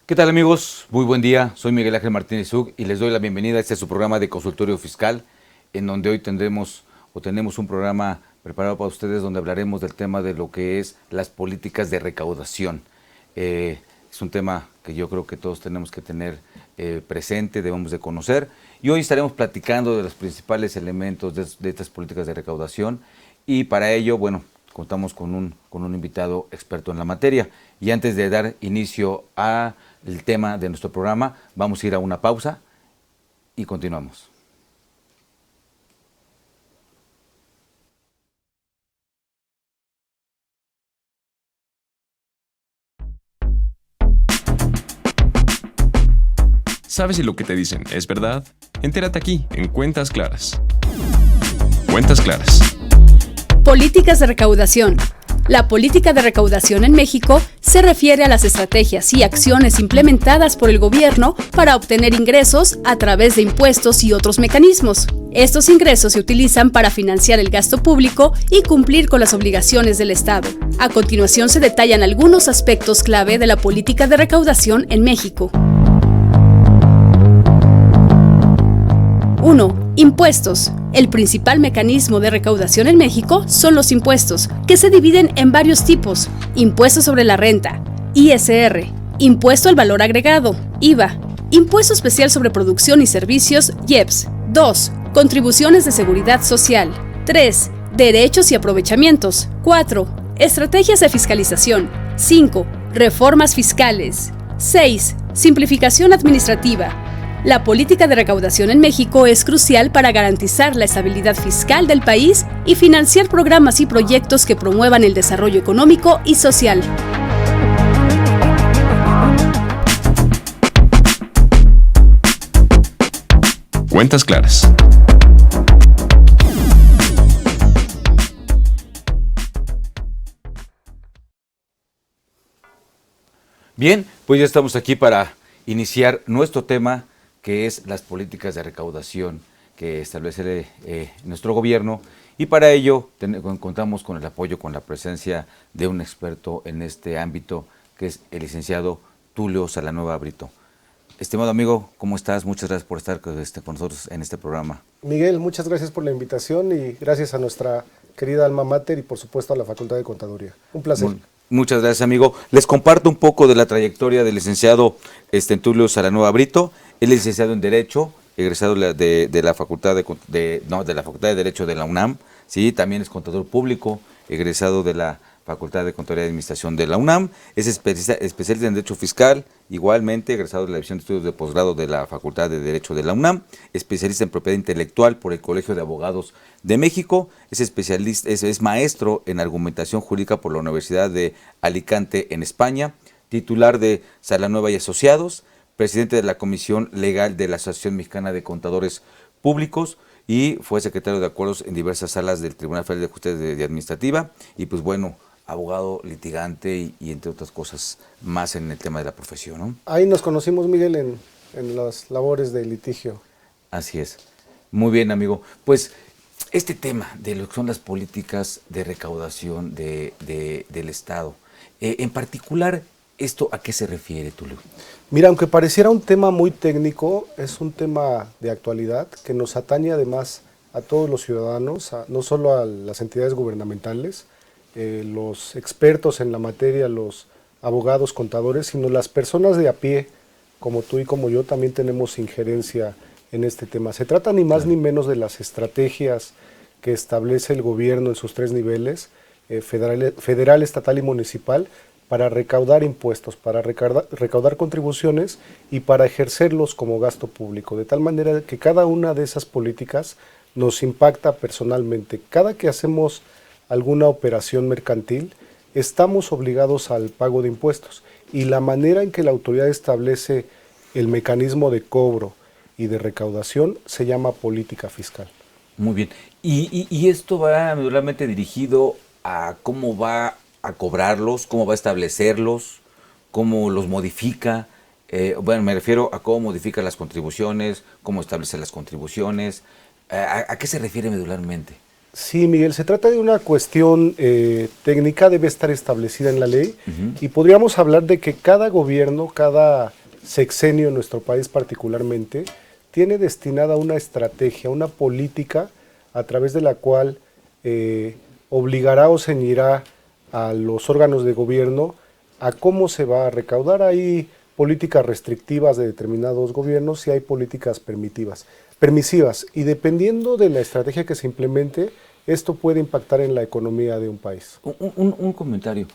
¿Qué tal, amigos? Muy buen día. Soy Miguel Ángel Martínez Zug y les doy la bienvenida a este su programa de consultorio fiscal, en donde hoy tenemos un programa preparado para ustedes donde hablaremos del tema de lo que es las políticas de recaudación. Es un tema que yo creo que todos tenemos que tener presente, debemos de conocer, y hoy estaremos platicando de los principales elementos de estas políticas de recaudación, y para ello, bueno, contamos con un invitado experto en la materia. Y antes de dar inicio a el tema de nuestro programa, vamos a ir a una pausa y continuamos. ¿Sabes si lo que te dicen es verdad? Entérate aquí, en Cuentas Claras. Cuentas Claras. Políticas de recaudación. La política de recaudación en México se refiere a las estrategias y acciones implementadas por el gobierno para obtener ingresos a través de impuestos y otros mecanismos. Estos ingresos se utilizan para financiar el gasto público y cumplir con las obligaciones del Estado. A continuación se detallan algunos aspectos clave de la política de recaudación en México. 1. Impuestos. El principal mecanismo de recaudación en México son los impuestos, que se dividen en varios tipos: impuesto sobre la renta, ISR, impuesto al valor agregado, IVA, impuesto especial sobre producción y servicios, IEPS. 2. Contribuciones de seguridad social. 3. Derechos y aprovechamientos. 4. Estrategias de fiscalización. 5. Reformas fiscales. 6. Simplificación administrativa. La política de recaudación en México es crucial para garantizar la estabilidad fiscal del país y financiar programas y proyectos que promuevan el desarrollo económico y social. Cuentas Claras. Bien, pues ya estamos aquí para iniciar nuestro tema, que es las políticas de recaudación que establece nuestro gobierno, y para ello contamos con el apoyo, con la presencia de un experto en este ámbito, que es el licenciado Tulio Salanueva Brito. Estimado amigo, ¿cómo estás? Muchas gracias por estar con nosotros en este programa. Miguel, muchas gracias por la invitación y gracias a nuestra querida alma mater y por supuesto a la Facultad de Contaduría. Un placer. Muchas gracias, amigo. Les comparto un poco de la trayectoria del licenciado Tulio Salanueva Brito. Él es licenciado en Derecho, egresado de la Facultad de la Facultad de Derecho de la UNAM. Sí, también es contador público, egresado de la Facultad de Contaduría y Administración de la UNAM. Es especialista en Derecho Fiscal, igualmente egresado de la División de Estudios de Posgrado de la Facultad de Derecho de la UNAM. Especialista en Propiedad Intelectual por el Colegio de Abogados de México. Es maestro en Argumentación Jurídica por la Universidad de Alicante en España. Titular de Salanueva y Asociados. Presidente de la Comisión Legal de la Asociación Mexicana de Contadores Públicos, y fue secretario de acuerdos en diversas salas del Tribunal Federal de Justicia Administrativa, y pues bueno, abogado litigante y entre otras cosas más en el tema de la profesión, ¿no? Ahí nos conocimos, Miguel, en las labores de litigio. Así es. Muy bien, amigo. Pues este tema de lo que son las políticas de recaudación del Estado, en particular, ¿esto a qué se refiere, Tulio? Mira, aunque pareciera un tema muy técnico, es un tema de actualidad que nos atañe además a todos los ciudadanos, no solo a las entidades gubernamentales, los expertos en la materia, los abogados, contadores, sino las personas de a pie, como tú y como yo, también tenemos injerencia en este tema. Se trata ni más ni menos de las estrategias que establece el gobierno en sus tres niveles, federal, estatal y municipal, para recaudar impuestos, para recaudar contribuciones y para ejercerlos como gasto público, de tal manera que cada una de esas políticas nos impacta personalmente. Cada que hacemos alguna operación mercantil, estamos obligados al pago de impuestos, y la manera en que la autoridad establece el mecanismo de cobro y de recaudación se llama política fiscal. Muy bien. ¿Y esto va realmente dirigido a cómo va a cobrarlos, cómo va a establecerlos, cómo los modifica? Bueno, me refiero a cómo modifica las contribuciones, cómo establece las contribuciones. ¿A qué se refiere medularmente? Sí, Miguel, se trata de una cuestión técnica, debe estar establecida en la ley y podríamos hablar de que cada gobierno, cada sexenio en nuestro país particularmente, tiene destinada una estrategia, una política a través de la cual obligará o ceñirá a los órganos de gobierno a cómo se va a recaudar. Hay políticas restrictivas de determinados gobiernos y hay políticas permisivas, y dependiendo de la estrategia que se implemente, esto puede impactar en la economía de un país. Un comentario.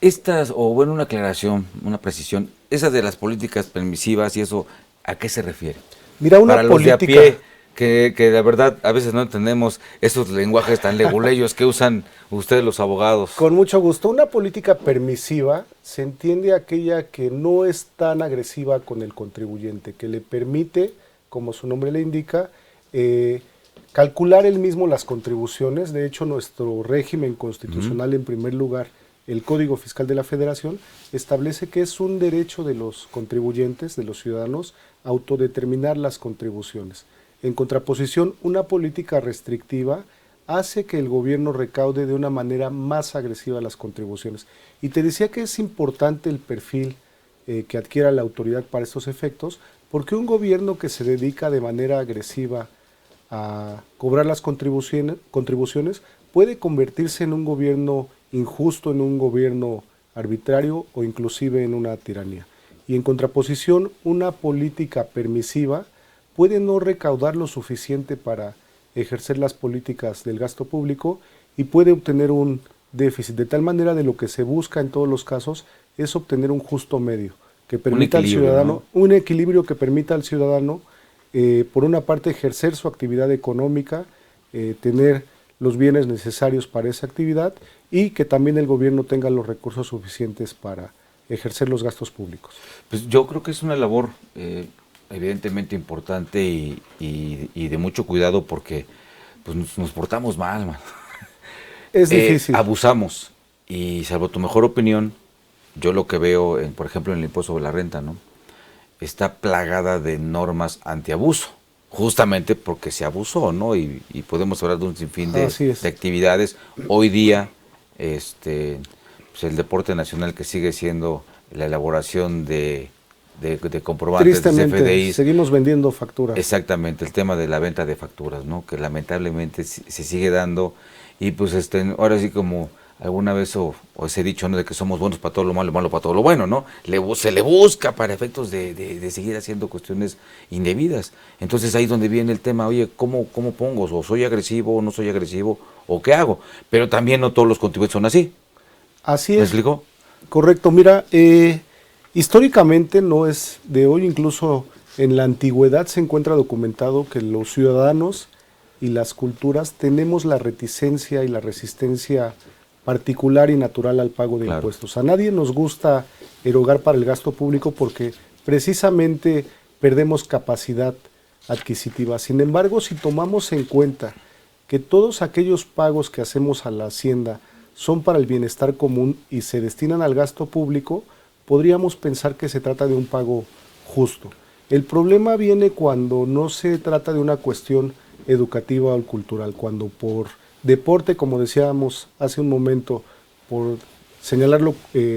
Estas, o bueno, una aclaración, una precisión, esas de las políticas permisivas y eso, ¿a qué se refiere? Mira, una Para política... los de a pie, que la verdad a veces no entendemos esos lenguajes tan leguleyos que usan ustedes los abogados. Con mucho gusto. Una política permisiva se entiende aquella que no es tan agresiva con el contribuyente, que le permite, como su nombre le indica, calcular él mismo las contribuciones. De hecho, nuestro régimen constitucional, en primer lugar, el Código Fiscal de la Federación, establece que es un derecho de los contribuyentes, de los ciudadanos, autodeterminar las contribuciones. En contraposición, una política restrictiva hace que el gobierno recaude de una manera más agresiva las contribuciones. Y te decía que es importante el perfil que adquiera la autoridad para estos efectos, porque un gobierno que se dedica de manera agresiva a cobrar las contribuciones puede convertirse en un gobierno injusto, en un gobierno arbitrario o inclusive en una tiranía. Y en contraposición, una política permisiva puede no recaudar lo suficiente para ejercer las políticas del gasto público y puede obtener un déficit, de tal manera de lo que se busca en todos los casos es obtener un justo medio, que permita al ciudadano, ¿no? Un equilibrio que permita al ciudadano, por una parte, ejercer su actividad económica, tener los bienes necesarios para esa actividad y que también el gobierno tenga los recursos suficientes para ejercer los gastos públicos. Pues yo creo que es una labor evidentemente importante y de mucho cuidado porque pues nos portamos mal, man. Es difícil. Abusamos y salvo tu mejor opinión, yo lo que veo, por ejemplo, en el impuesto sobre la renta, ¿no? Está plagada de normas antiabuso, justamente porque se abusó, ¿no? Y podemos hablar de un sinfín de actividades. Hoy día, pues el deporte nacional que sigue siendo la elaboración de comprobantes de CFDIs. Seguimos vendiendo facturas. Exactamente, el tema de la venta de facturas, ¿no? Que lamentablemente se sigue dando y pues ahora sí como alguna vez os he dicho, ¿no? De que somos buenos para todo lo malo, malo para todo lo bueno, ¿no? Se le busca para efectos de seguir haciendo cuestiones indebidas. Entonces ahí es donde viene el tema, oye, ¿cómo pongo? ¿O soy agresivo o no soy agresivo? ¿O qué hago? Pero también no todos los contribuyentes son así. Así es. ¿Me explico? Correcto, mira, históricamente no es de hoy, incluso en la antigüedad se encuentra documentado que los ciudadanos y las culturas tenemos la reticencia y la resistencia particular y natural al pago de impuestos. A nadie nos gusta erogar para el gasto público porque precisamente perdemos capacidad adquisitiva. Sin embargo, si tomamos en cuenta que todos aquellos pagos que hacemos a la Hacienda son para el bienestar común y se destinan al gasto público, podríamos pensar que se trata de un pago justo. El problema viene cuando no se trata de una cuestión educativa o cultural, cuando por deporte, como decíamos hace un momento, por señalarlo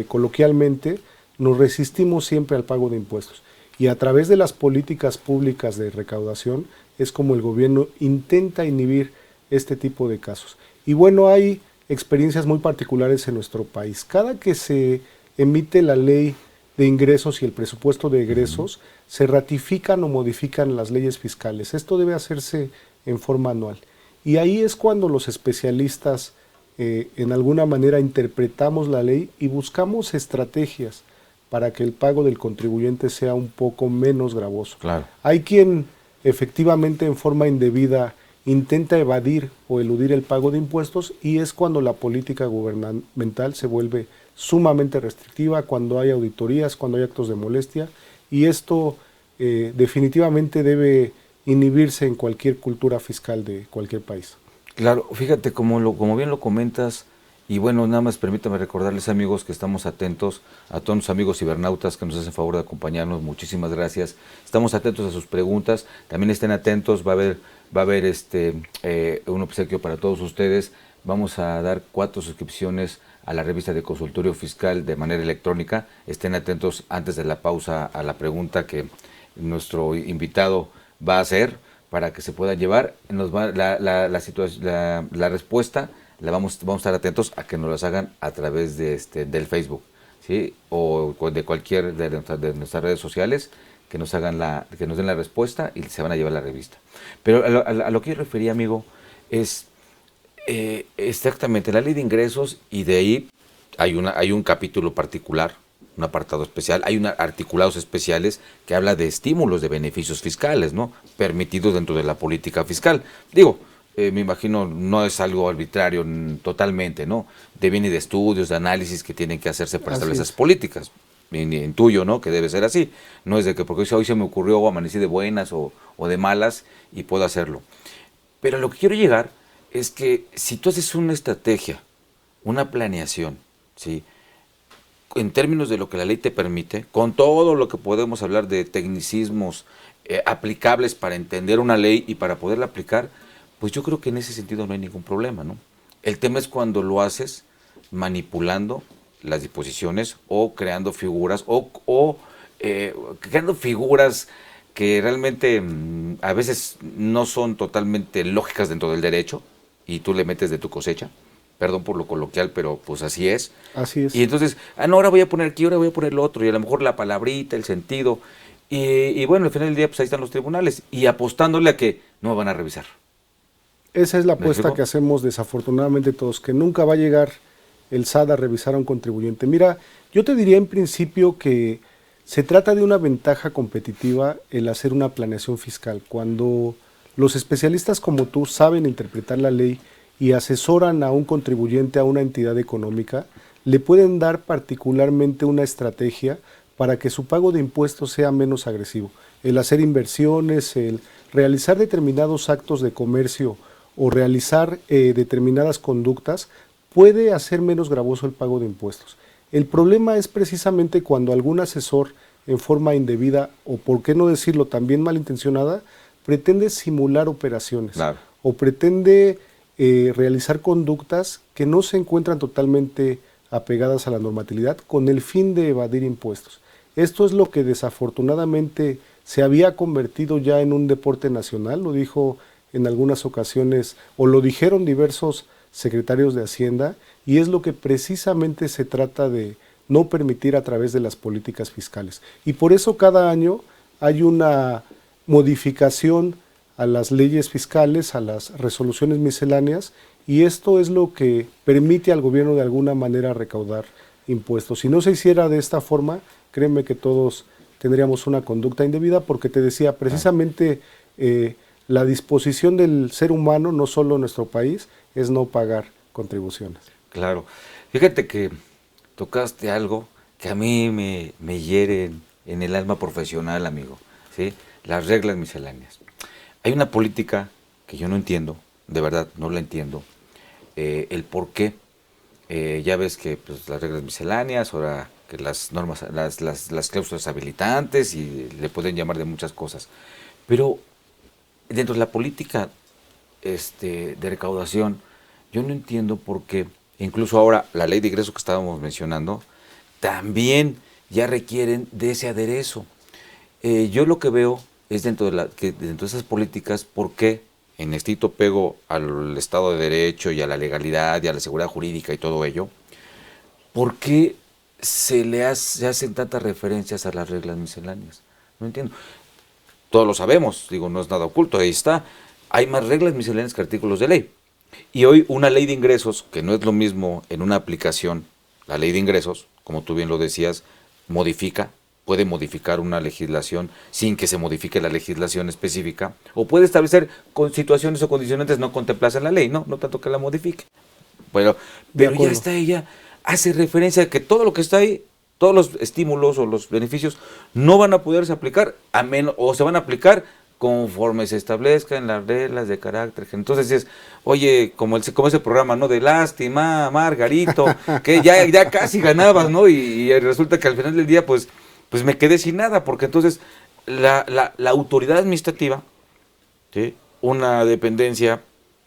coloquialmente, nos resistimos siempre al pago de impuestos. Y a través de las políticas públicas de recaudación es como el gobierno intenta inhibir este tipo de casos. Y bueno, hay experiencias muy particulares en nuestro país. Cada que se emite la ley de ingresos y el presupuesto de egresos, se ratifican o modifican las leyes fiscales. Esto debe hacerse en forma anual. Y ahí es cuando los especialistas en alguna manera interpretamos la ley y buscamos estrategias para que el pago del contribuyente sea un poco menos gravoso. Claro. Hay quien efectivamente en forma indebida intenta evadir o eludir el pago de impuestos y es cuando la política gubernamental se vuelve sumamente restrictiva, cuando hay auditorías, cuando hay actos de molestia, y esto definitivamente debe inhibirse en cualquier cultura fiscal de cualquier país. Claro, fíjate como bien lo comentas Y bueno, nada más permítame recordarles, amigos, que estamos atentos a todos los amigos cibernautas que nos hacen favor de acompañarnos. Muchísimas gracias. Estamos atentos a sus preguntas. También estén atentos, va a haber un obsequio para todos ustedes. Vamos a dar 4 suscripciones a la revista de Consultorio Fiscal de manera electrónica. Estén atentos antes de la pausa a la pregunta que nuestro invitado va a hacer para que se pueda llevar. Nos va la respuesta. Vamos a estar atentos a que nos las hagan a través del Facebook, ¿sí? O de cualquier de nuestras redes sociales, que nos den la respuesta y se van a llevar la revista. Pero a lo que yo refería, amigo, es exactamente la ley de ingresos, y de ahí hay un capítulo particular, un apartado especial, hay articulados especiales que habla de estímulos de beneficios fiscales, ¿no? Permitidos dentro de la política fiscal. Digo, me imagino, no es algo arbitrario totalmente, ¿no? Viene de estudios, de análisis que tienen que hacerse para establecer esas políticas. Intuyo, ¿no? Que debe ser así. No es de que porque hoy se me ocurrió o amanecí de buenas o de malas y puedo hacerlo. Pero a lo que quiero llegar es que si tú haces una estrategia, una planeación, ¿sí? En términos de lo que la ley te permite, con todo lo que podemos hablar de tecnicismos aplicables para entender una ley y para poderla aplicar, pues yo creo que en ese sentido no hay ningún problema, ¿no? El tema es cuando lo haces manipulando las disposiciones o creando figuras o creando figuras que realmente a veces no son totalmente lógicas dentro del derecho y tú le metes de tu cosecha. Perdón por lo coloquial, pero pues así es. Así es. Y entonces, no, ahora voy a poner aquí, ahora voy a poner lo otro, y a lo mejor la palabrita, el sentido. Y bueno, al final del día, pues ahí están los tribunales, y apostándole a que no me van a revisar. Esa es la apuesta que hacemos desafortunadamente todos, que nunca va a llegar el SAT a revisar a un contribuyente. Mira, yo te diría en principio que se trata de una ventaja competitiva el hacer una planeación fiscal. Cuando los especialistas como tú saben interpretar la ley y asesoran a un contribuyente, a una entidad económica, le pueden dar particularmente una estrategia para que su pago de impuestos sea menos agresivo. El hacer inversiones, el realizar determinados actos de comercio o realizar determinadas conductas puede hacer menos gravoso el pago de impuestos. El problema es precisamente cuando algún asesor, en forma indebida o por qué no decirlo también malintencionada, pretende simular operaciones, claro, o pretende realizar conductas que no se encuentran totalmente apegadas a la normatividad con el fin de evadir impuestos. Esto es lo que desafortunadamente se había convertido ya en un deporte nacional, lo dijo en algunas ocasiones, o lo dijeron diversos secretarios de Hacienda, y es lo que precisamente se trata de no permitir a través de las políticas fiscales. Y por eso cada año hay una modificación a las leyes fiscales, a las resoluciones misceláneas, y esto es lo que permite al gobierno de alguna manera recaudar impuestos. Si no se hiciera de esta forma, créeme que todos tendríamos una conducta indebida, porque te decía, precisamente la disposición del ser humano, no solo en nuestro país, es no pagar contribuciones. Claro. Fíjate que tocaste algo que a mí me hiere en el alma profesional, amigo, ¿sí? Las reglas misceláneas. Hay una política que yo no entiendo, de verdad no la entiendo, el por qué. Ya ves que pues, las reglas misceláneas, ahora que las normas, las cláusulas habilitantes, y le pueden llamar de muchas cosas, pero dentro de la política de recaudación, yo no entiendo por qué, incluso ahora la ley de ingresos que estábamos mencionando, también ya requieren de ese aderezo. Yo lo que veo es dentro de esas políticas, ¿por qué en estricto apego al Estado de Derecho y a la legalidad y a la seguridad jurídica y todo ello, por qué se hacen tantas referencias a las reglas misceláneas? No entiendo. Todos lo sabemos, digo, no es nada oculto, ahí está. Hay más reglas misceláneas que artículos de ley. Y hoy una ley de ingresos, que no es lo mismo en una aplicación, la ley de ingresos, como tú bien lo decías, puede modificar una legislación sin que se modifique la legislación específica, o puede establecer con situaciones o condicionantes no contempladas en la ley, no tanto que la modifique. Pero ya está, ella hace referencia a que todo lo que está ahí, todos los estímulos o los beneficios no van a poderse aplicar, o se van a aplicar conforme se establezcan las reglas de carácter general. Entonces es, oye, como ese programa, ¿no? De lástima, Margarito, que ya casi ganabas, ¿no? Y resulta que al final del día, pues me quedé sin nada, porque entonces la autoridad administrativa, ¿sí? Una dependencia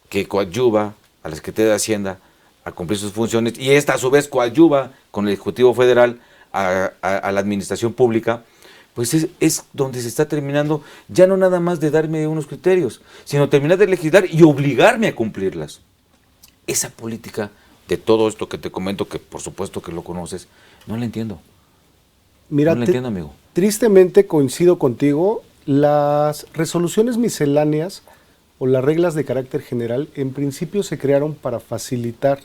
que coadyuva a la Secretaría de Hacienda a cumplir sus funciones, y esta a su vez coadyuva con el Ejecutivo Federal a la administración pública, pues es donde se está terminando, ya no nada más de darme unos criterios, sino terminar de legislar y obligarme a cumplirlas. Esa política de todo esto que te comento, que por supuesto que lo conoces, no la entiendo. Mira, no la entiendo, amigo. Tristemente coincido contigo, las resoluciones misceláneas o las reglas de carácter general en principio se crearon para facilitar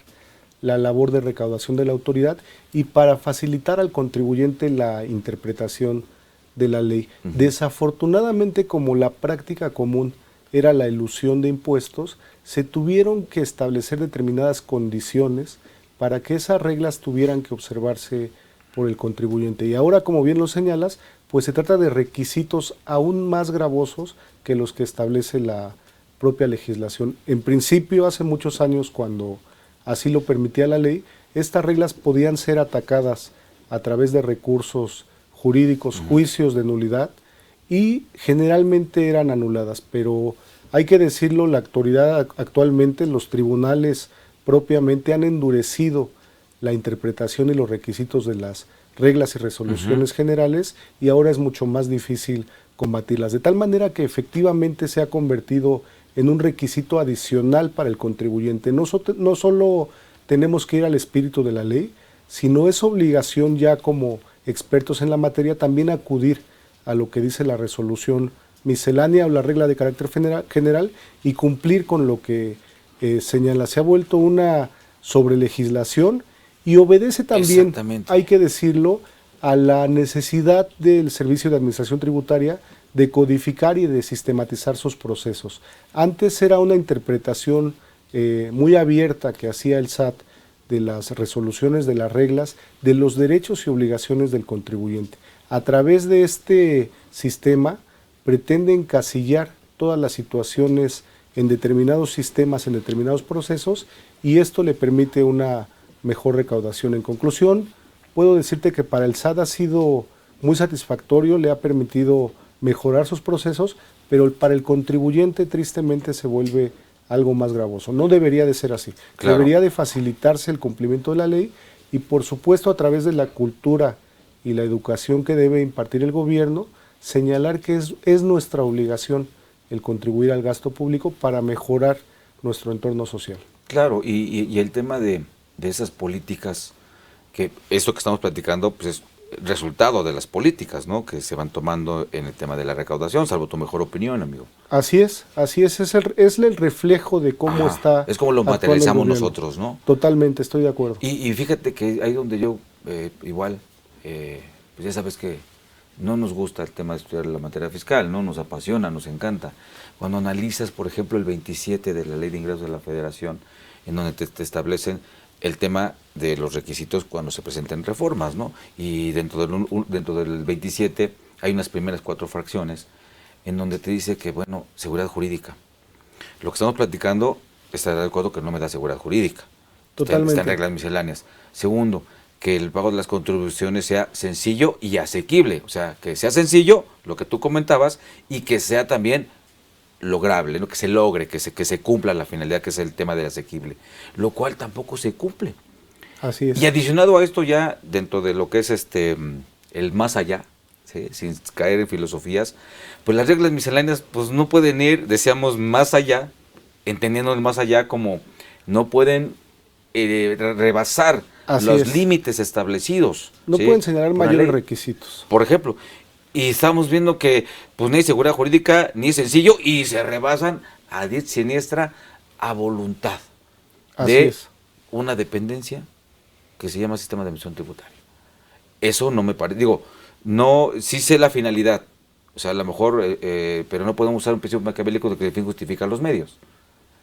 la labor de recaudación de la autoridad y para facilitar al contribuyente la interpretación de la ley. Desafortunadamente, como la práctica común era la elusión de impuestos, se tuvieron que establecer determinadas condiciones para que esas reglas tuvieran que observarse por el contribuyente. Y ahora, como bien lo señalas, pues se trata de requisitos aún más gravosos que los que establece la propia legislación. En principio, hace muchos años, cuando así lo permitía la ley, estas reglas podían ser atacadas a través de recursos jurídicos, juicios de nulidad, y generalmente eran anuladas, pero hay que decirlo, la autoridad actualmente, los tribunales propiamente han endurecido la interpretación y los requisitos de las reglas y resoluciones generales, y ahora es mucho más difícil combatirlas, de tal manera que efectivamente se ha convertido en un requisito adicional para el contribuyente. No solo tenemos que ir al espíritu de la ley, sino es obligación ya como expertos en la materia también acudir a lo que dice la resolución miscelánea o la regla de carácter general y cumplir con lo que señala. Se ha vuelto una sobrelegislación y obedece también, hay que decirlo, a la necesidad del Servicio de Administración Tributaria de codificar y de sistematizar sus procesos. Antes era una interpretación muy abierta que hacía el SAT de las resoluciones, de las reglas, de los derechos y obligaciones del contribuyente. A través de este sistema pretende encasillar todas las situaciones en determinados sistemas, en determinados procesos, y esto le permite una mejor recaudación. En conclusión, puedo decirte que para el SAT ha sido muy satisfactorio, le ha permitido mejorar sus procesos, pero para el contribuyente tristemente se vuelve algo más gravoso. No debería de ser así. Claro. Debería de facilitarse el cumplimiento de la ley y, por supuesto, a través de la cultura y la educación que debe impartir el gobierno, señalar que es nuestra obligación el contribuir al gasto público para mejorar nuestro entorno social. Claro, y el tema de esas políticas, que esto que estamos platicando, pues es resultado de las políticas, ¿no?, que se van tomando en el tema de la recaudación, salvo tu mejor opinión, amigo. Así es el reflejo de cómo está. Es como lo materializamos nosotros, ¿no? Totalmente, estoy de acuerdo. Y fíjate que ahí donde yo, igual, pues ya sabes que no nos gusta el tema de estudiar la materia fiscal, ¿no? Nos apasiona, nos encanta. Cuando analizas, por ejemplo, el 27 de la Ley de Ingresos de la Federación, en donde te establecen el tema de los requisitos cuando se presenten reformas, ¿no? Y dentro del 27 hay unas primeras 4 fracciones en donde te dice que, bueno, seguridad jurídica. Lo que estamos platicando, estará de acuerdo que no me da seguridad jurídica. Totalmente. Está en reglas misceláneas. Segundo, que el pago de las contribuciones sea sencillo y asequible. O sea, que sea sencillo, lo que tú comentabas, y que sea también lograble, ¿no? Que se logre, que se cumpla la finalidad, que es el tema del asequible, lo cual tampoco se cumple. Así es. Y adicionado a esto, ya dentro de lo que es el más allá, ¿sí?, sin caer en filosofías, pues las reglas misceláneas pues no pueden ir, decíamos, más allá, entendiendo el más allá como no pueden rebasar los límites establecidos. No, ¿sí?, pueden señalar mayores requisitos. Por ejemplo, y estamos viendo que pues ni hay seguridad jurídica, ni es sencillo, y se rebasan a diestra y siniestra a voluntad. Así de es. Una dependencia que se llama Sistema de Administración Tributaria. Eso no me parece, digo, no, sí sé la finalidad, o sea, a lo mejor, pero no podemos usar un principio maquiavélico de que el fin justifica los medios.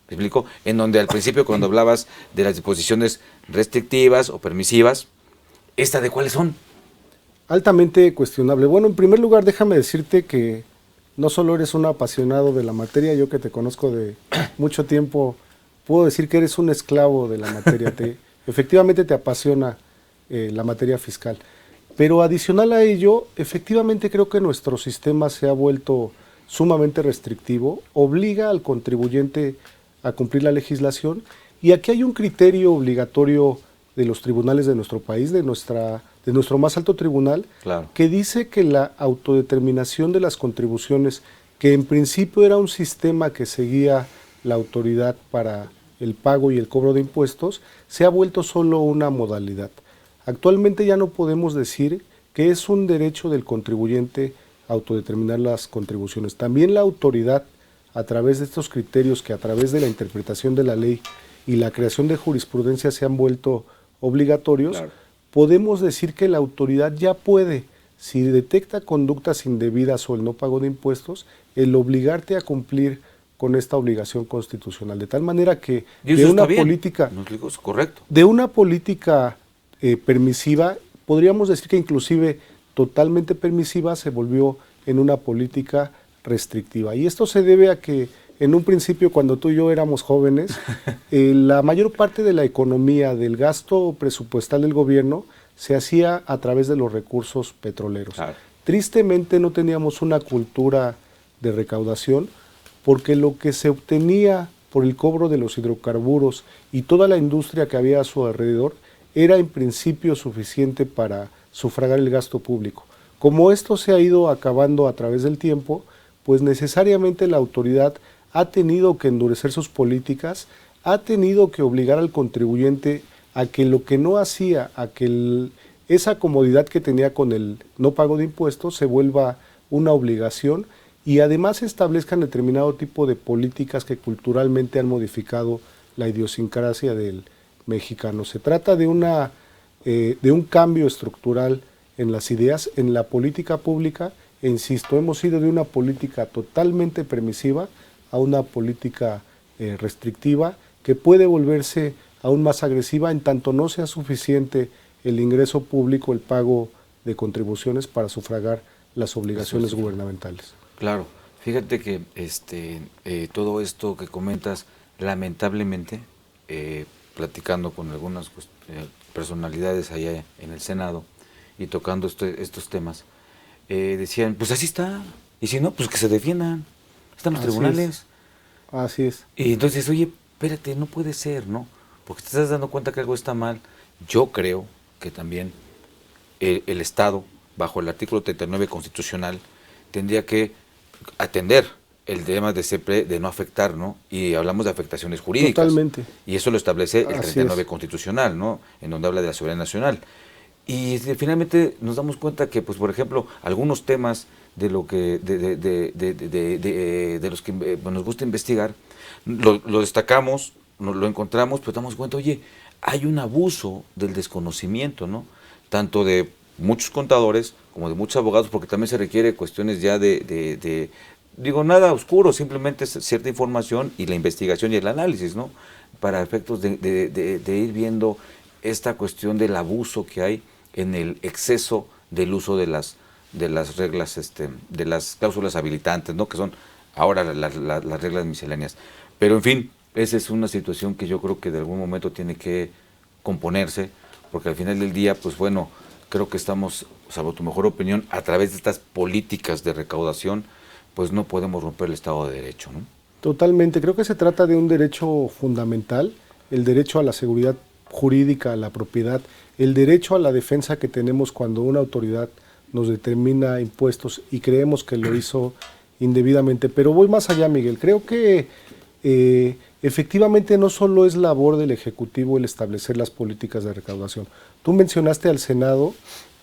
¿Me explico? En donde al principio, cuando hablabas de las disposiciones restrictivas o permisivas, ¿esta de cuáles son? Altamente cuestionable. Bueno, en primer lugar, déjame decirte que no solo eres un apasionado de la materia, yo que te conozco de mucho tiempo, puedo decir que eres un esclavo de la materia. Efectivamente te apasiona la materia fiscal. Pero adicional a ello, efectivamente creo que nuestro sistema se ha vuelto sumamente restrictivo, obliga al contribuyente a cumplir la legislación, y aquí hay un criterio obligatorio de los tribunales de nuestro país, de nuestro más alto tribunal, Claro. que dice que la autodeterminación de las contribuciones, que en principio era un sistema que seguía la autoridad para el pago y el cobro de impuestos, se ha vuelto solo una modalidad. Actualmente ya no podemos decir que es un derecho del contribuyente autodeterminar las contribuciones. También la autoridad, a través de estos criterios que a través de la interpretación de la ley y la creación de jurisprudencia se han vuelto obligatorios, Claro. podemos decir que la autoridad ya puede, si detecta conductas indebidas o el no pago de impuestos, el obligarte a cumplir con esta obligación constitucional. De tal manera que Y eso de una está bien. política, Nos digo, es correcto. de una política permisiva, podríamos decir que inclusive totalmente permisiva, se volvió en una política restrictiva. Y esto se debe a que en un principio, cuando tú y yo éramos jóvenes, la mayor parte de la economía, del gasto presupuestal del gobierno, se hacía a través de los recursos petroleros. Claro. Tristemente no teníamos una cultura de recaudación, porque lo que se obtenía por el cobro de los hidrocarburos y toda la industria que había a su alrededor era en principio suficiente para sufragar el gasto público. Como esto se ha ido acabando a través del tiempo, pues necesariamente la autoridad ha tenido que endurecer sus políticas, ha tenido que obligar al contribuyente a que lo que no hacía, a que esa comodidad que tenía con el no pago de impuestos se vuelva una obligación, y además establezcan determinado tipo de políticas que culturalmente han modificado la idiosincrasia del mexicano. Se trata de un cambio estructural en las ideas, en la política pública, e insisto, hemos ido de una política totalmente permisiva a una política restrictiva, que puede volverse aún más agresiva en tanto no sea suficiente el ingreso público, el pago de contribuciones para sufragar las obligaciones gubernamentales. Claro, fíjate que todo esto que comentas, lamentablemente, platicando con algunas personalidades allá en el Senado y tocando estos temas, decían, pues así está, y si no, pues que se defiendan, están los tribunales. Así es. Y entonces, oye, espérate, no puede ser, ¿no? Porque te estás dando cuenta que algo está mal. Yo creo que también el Estado, bajo el artículo 39 constitucional, tendría que atender el tema de siempre de no afectar, ¿no? Y hablamos de afectaciones jurídicas. Totalmente. Y eso lo establece el Así 39 es. constitucional, ¿no? En donde habla de la soberanía nacional. Y finalmente nos damos cuenta que, pues, por ejemplo, algunos temas de lo que de los que nos gusta investigar, lo destacamos, lo encontramos, pero damos cuenta, oye, hay un abuso del desconocimiento, ¿no? Tanto de muchos contadores como de muchos abogados, porque también se requiere cuestiones ya digo, nada oscuro, simplemente es cierta información y la investigación y el análisis, ¿no? Para efectos de ir viendo esta cuestión del abuso que hay en el exceso del uso de las reglas, de las cláusulas habilitantes, ¿no? Que son ahora las reglas misceláneas. Pero en fin, esa es una situación que yo creo que de algún momento tiene que componerse, porque al final del día, pues bueno, creo que estamos, salvo tu mejor opinión, a través de estas políticas de recaudación, pues no podemos romper el Estado de Derecho, ¿no? Totalmente, creo que se trata de un derecho fundamental, el derecho a la seguridad jurídica, a la propiedad, el derecho a la defensa que tenemos cuando una autoridad nos determina impuestos y creemos que lo hizo indebidamente. Pero voy más allá, Miguel, creo que efectivamente no solo es labor del Ejecutivo el establecer las políticas de recaudación. Tú mencionaste al Senado,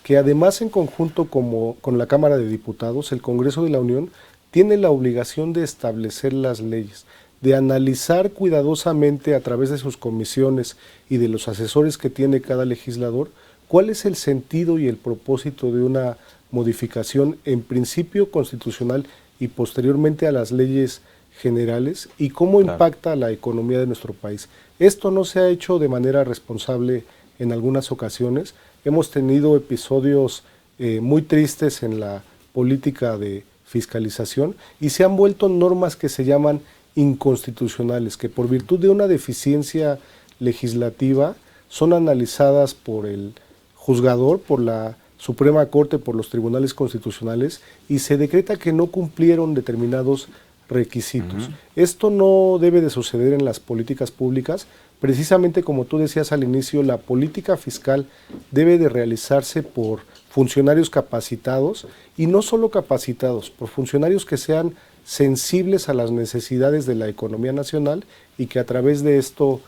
que además en conjunto con la Cámara de Diputados, el Congreso de la Unión tiene la obligación de establecer las leyes, de analizar cuidadosamente a través de sus comisiones y de los asesores que tiene cada legislador, cuál es el sentido y el propósito de una modificación en principio constitucional y posteriormente a las leyes generales y cómo impacta la economía de nuestro país. Esto no se ha hecho de manera responsable en algunas ocasiones. Hemos tenido episodios muy tristes en la política de fiscalización y se han vuelto normas que se llaman inconstitucionales, que por virtud de una deficiencia legislativa son analizadas por el juzgador, por la Suprema Corte, por los tribunales constitucionales, y se decreta que no cumplieron determinados requisitos. Esto no debe de suceder en las políticas públicas. Precisamente como tú decías al inicio, la política fiscal debe de realizarse por funcionarios capacitados, y no solo capacitados, por funcionarios que sean sensibles a las necesidades de la economía nacional y que a través de esto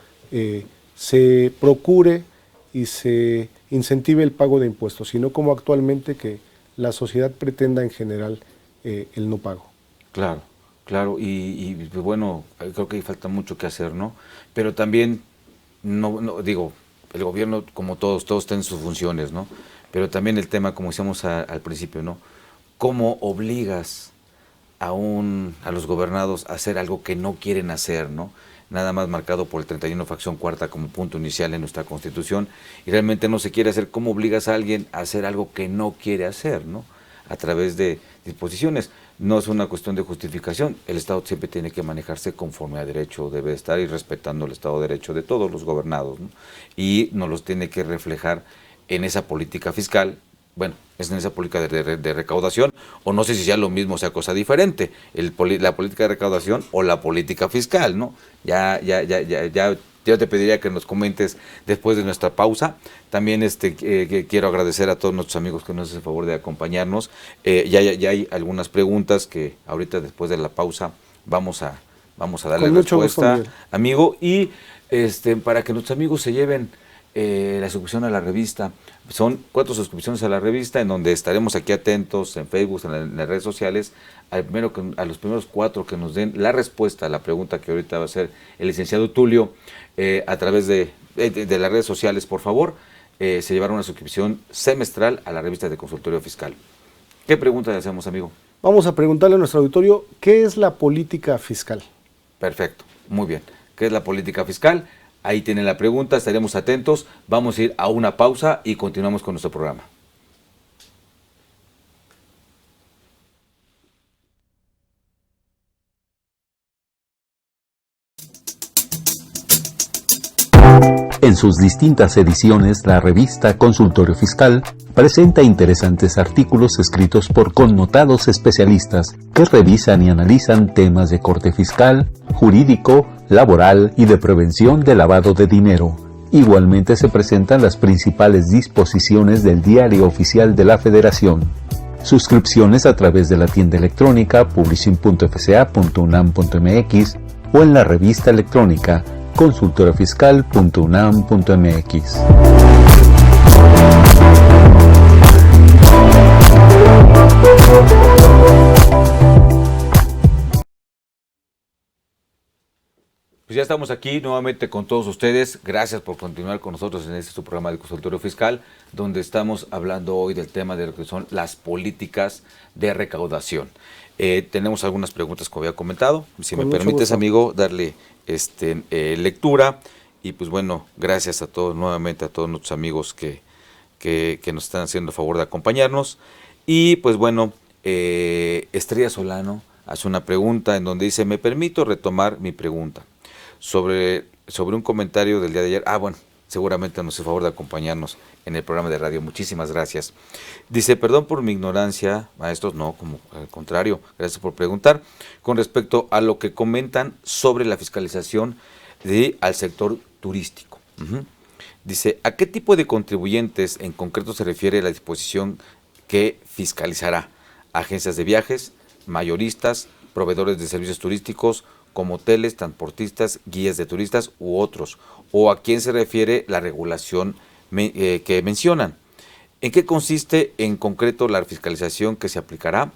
se procure y se incentive el pago de impuestos, sino como actualmente que la sociedad pretenda en general el no pago. Claro, claro, y bueno, creo que falta mucho que hacer, ¿no? Pero también, no digo, el gobierno, como todos tienen sus funciones, ¿no? Pero también el tema, como decíamos al principio, ¿no? ¿Cómo obligas a los gobernados a hacer algo que no quieren hacer, ¿no? Nada más marcado por el 31 fracción cuarta como punto inicial en nuestra Constitución, y realmente no se quiere hacer. ¿Cómo obligas a alguien a hacer algo que no quiere hacer, ¿no? A través de disposiciones. No es una cuestión de justificación. El Estado siempre tiene que manejarse conforme a derecho, debe estar y respetando el Estado de Derecho de todos los gobernados, ¿no? Y nos los tiene que reflejar en esa política fiscal. Bueno, es en esa política de recaudación, o no sé si sea lo mismo o sea cosa diferente, la política de recaudación o la política fiscal, ¿no? Yo te pediría que nos comentes después de nuestra pausa. También quiero agradecer a todos nuestros amigos que nos hacen el favor de acompañarnos. Ya hay algunas preguntas que ahorita después de la pausa vamos a darle respuesta, amigo, y para que nuestros amigos se lleven la suscripción a la revista. Son 4 suscripciones a la revista, en donde estaremos aquí atentos en Facebook, en las redes sociales, a los primeros 4 que nos den la respuesta a la pregunta que ahorita va a hacer el licenciado Tulio, a través de las redes sociales, por favor, se llevará una suscripción semestral a la revista de Consultorio Fiscal. ¿Qué pregunta le hacemos, amigo? Vamos a preguntarle a nuestro auditorio, ¿qué es la política fiscal? Perfecto, muy bien. ¿Qué es la política fiscal? Ahí tienen la pregunta, estaremos atentos. Vamos a ir a una pausa y continuamos con nuestro programa. En sus distintas ediciones, la revista Consultorio Fiscal presenta interesantes artículos escritos por connotados especialistas que revisan y analizan temas de corte fiscal, jurídico, laboral y de prevención de lavado de dinero. Igualmente se presentan las principales disposiciones del Diario Oficial de la Federación. Suscripciones a través de la tienda electrónica publishing.fca.unam.mx o en la revista electrónica consultoriofiscal.unam.mx. Pues ya estamos aquí nuevamente con todos ustedes. Gracias por continuar con nosotros en su programa de Consultorio Fiscal, donde estamos hablando hoy del tema de lo que son las políticas de recaudación. Tenemos algunas preguntas, como había comentado. Si me permites, amigo, darle lectura. Y pues bueno, gracias a todos, nuevamente a todos nuestros amigos que nos están haciendo el favor de acompañarnos. Y pues bueno, Estrella Solano hace una pregunta en donde dice: me permito retomar mi pregunta sobre un comentario del día de ayer. Bueno, seguramente nos hace el favor de acompañarnos en el programa de radio. Muchísimas gracias. Dice: perdón por mi ignorancia, maestros. No, como al contrario, gracias por preguntar. Con respecto a lo que comentan sobre la fiscalización al sector turístico. Dice: ¿a qué tipo de contribuyentes en concreto se refiere la disposición que fiscalizará? ¿Agencias de viajes, mayoristas, proveedores de servicios turísticos, como hoteles, transportistas, guías de turistas u otros? ¿O a quién se refiere la regulación que mencionan? ¿En qué consiste en concreto la fiscalización que se aplicará?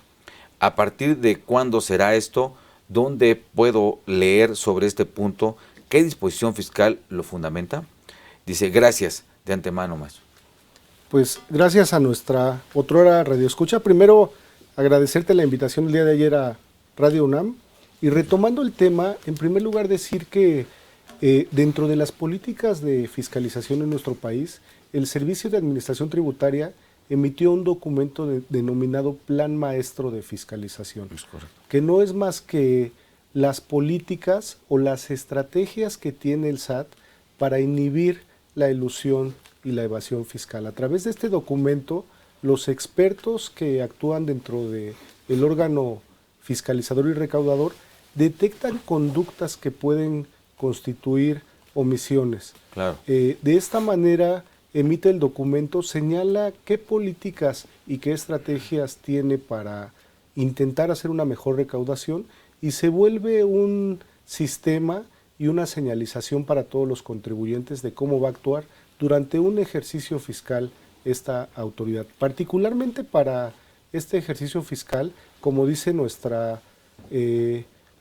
¿A partir de cuándo será esto? ¿Dónde puedo leer sobre este punto? ¿Qué disposición fiscal lo fundamenta? Dice: gracias de antemano, maestro. Pues gracias a nuestra otrora radioescucha. Primero, agradecerte la invitación el día de ayer a Radio UNAM. Y retomando el tema, en primer lugar decir que dentro de las políticas de fiscalización en nuestro país, el Servicio de Administración Tributaria emitió un documento denominado Plan Maestro de Fiscalización, Es correcto. que no es más que las políticas o las estrategias que tiene el SAT para inhibir la elusión y la evasión fiscal. A través de este documento, los expertos que actúan dentro del órgano fiscalizador y recaudador detectan conductas que pueden constituir omisiones. Claro. De esta manera, emite el documento, señala qué políticas y qué estrategias tiene para intentar hacer una mejor recaudación y se vuelve un sistema y una señalización para todos los contribuyentes de cómo va a actuar durante un ejercicio fiscal esta autoridad. Particularmente para este ejercicio fiscal, como dice nuestra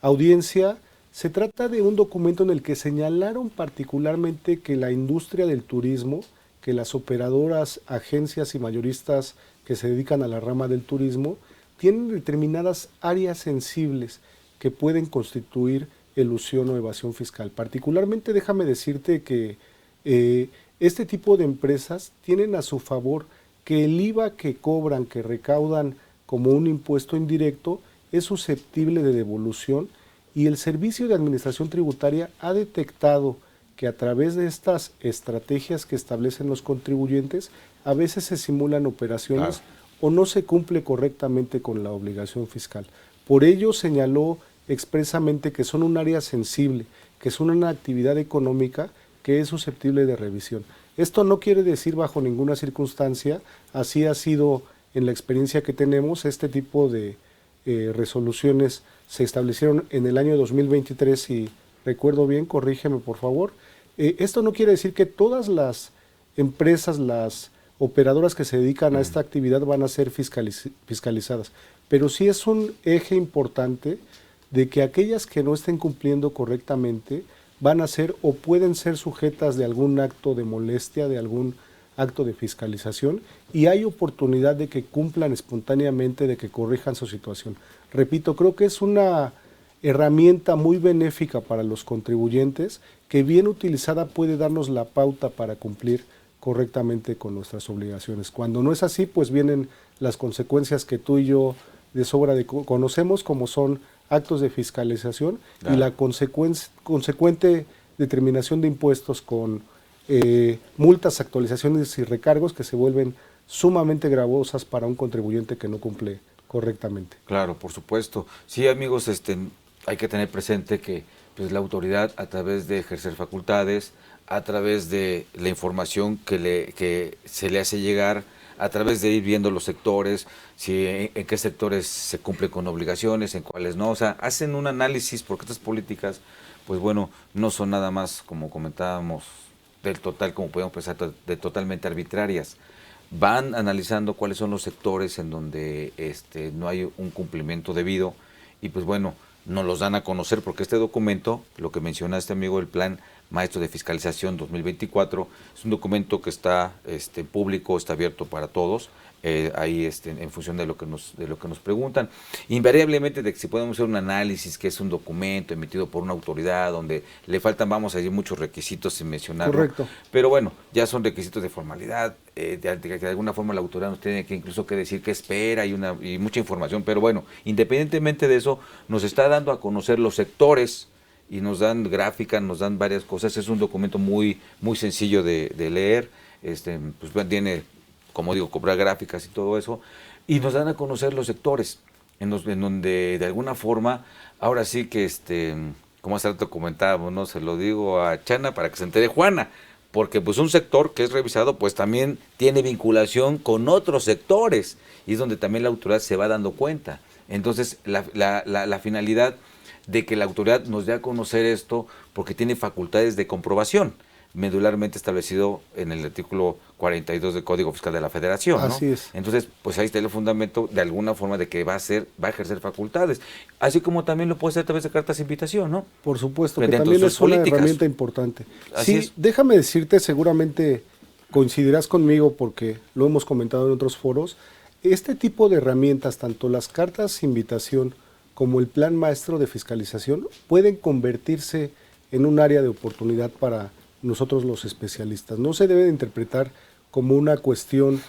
audiencia, se trata de un documento en el que señalaron particularmente que la industria del turismo, que las operadoras, agencias y mayoristas que se dedican a la rama del turismo, tienen determinadas áreas sensibles que pueden constituir elusión o evasión fiscal. Particularmente déjame decirte que este tipo de empresas tienen a su favor que el IVA que cobran, que recaudan como un impuesto indirecto, es susceptible de devolución y el Servicio de Administración Tributaria ha detectado que a través de estas estrategias que establecen los contribuyentes, a veces se simulan operaciones o no se cumple correctamente con la obligación fiscal. Por ello señaló expresamente que son un área sensible, que son una actividad económica que es susceptible de revisión. Esto no quiere decir bajo ninguna circunstancia, así ha sido en la experiencia que tenemos, este tipo de resoluciones se establecieron en el año 2023, si recuerdo bien, corrígeme por favor. Esto no quiere decir que todas las empresas, las operadoras que se dedican a esta actividad van a ser fiscalizadas, pero sí es un eje importante de que aquellas que no estén cumpliendo correctamente van a ser o pueden ser sujetas de algún acto de molestia, de algún acto de fiscalización, y hay oportunidad de que cumplan espontáneamente, de que corrijan su situación. Repito, creo que es una herramienta muy benéfica para los contribuyentes que bien utilizada puede darnos la pauta para cumplir correctamente con nuestras obligaciones. Cuando no es así, pues vienen las consecuencias que tú y yo de sobra conocemos, como son actos de fiscalización y la consecuente determinación de impuestos con multas, actualizaciones y recargos que se vuelven sumamente gravosas para un contribuyente que no cumple correctamente. Claro, por supuesto. Sí, amigos, hay que tener presente que pues, la autoridad, a través de ejercer facultades, a través de la información que se le hace llegar, a través de ir viendo los sectores, si en qué sectores se cumple con obligaciones, en cuáles no, o sea, hacen un análisis, porque estas políticas, pues bueno, no son nada más, como comentábamos, del total, como podemos pensar, de totalmente arbitrarias. Van analizando cuáles son los sectores en donde no hay un cumplimiento debido y pues bueno, nos los dan a conocer porque este documento, lo que mencionaste amigo, el Plan Maestro de Fiscalización 2024, es un documento que está público, está abierto para todos, ahí en función de lo que nos preguntan. Invariablemente de que si podemos hacer un análisis, que es un documento emitido por una autoridad donde le faltan, vamos a decir, muchos requisitos sin mencionarlo. Correcto. Pero bueno, ya son requisitos de formalidad, de alguna forma la autoridad nos tiene que incluso que decir qué espera y mucha información, pero bueno, independientemente de eso, nos está dando a conocer los sectores y nos dan gráficas, nos dan varias cosas. Es un documento muy, muy sencillo de leer, pues tiene, como digo, cobrar gráficas y todo eso, y nos dan a conocer los sectores, en donde de alguna forma, ahora sí que, como hace rato comentábamos, ¿no? Se lo digo a Chana para que se entere Juana, porque pues un sector que es revisado pues también tiene vinculación con otros sectores, y es donde también la autoridad se va dando cuenta. Entonces, la finalidad de que la autoridad nos dé a conocer esto, porque tiene facultades de comprobación, medularmente establecido en el artículo 42 del Código Fiscal de la Federación, ¿no? Así es. Entonces, pues ahí está el fundamento de alguna forma de que va a ejercer facultades, así como también lo puede hacer a través de cartas de invitación, ¿no? Por supuesto, que Mediante también sus es una políticas. herramienta importante. Así Sí, es. déjame decirte, seguramente coincidirás conmigo porque lo hemos comentado en otros foros, este tipo de herramientas, tanto las cartas de invitación como el Plan Maestro de Fiscalización, pueden convertirse en un área de oportunidad para nosotros los especialistas. No se debe de interpretar como una cuestión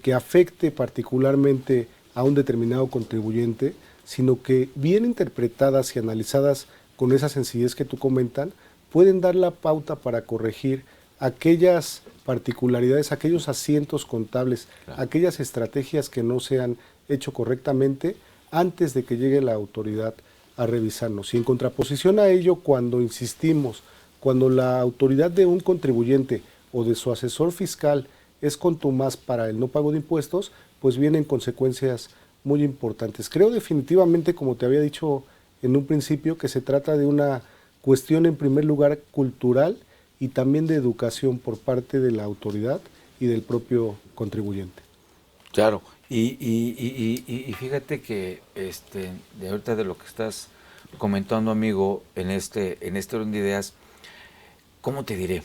que afecte particularmente a un determinado contribuyente, sino que bien interpretadas y analizadas con esa sencillez que tú comentan, pueden dar la pauta para corregir aquellas particularidades, aquellos asientos contables, Claro. aquellas estrategias que no se han hecho correctamente antes de que llegue la autoridad a revisarnos. Y en contraposición a ello, cuando insistimos, cuando la autoridad de un contribuyente o de su asesor fiscal es contumaz para el no pago de impuestos, pues vienen consecuencias muy importantes. Creo definitivamente, como te había dicho en un principio, que se trata de una cuestión en primer lugar cultural y también de educación por parte de la autoridad y del propio contribuyente. Claro, y fíjate que de ahorita de lo que estás comentando, amigo, en este orden de ideas, ¿cómo te diré?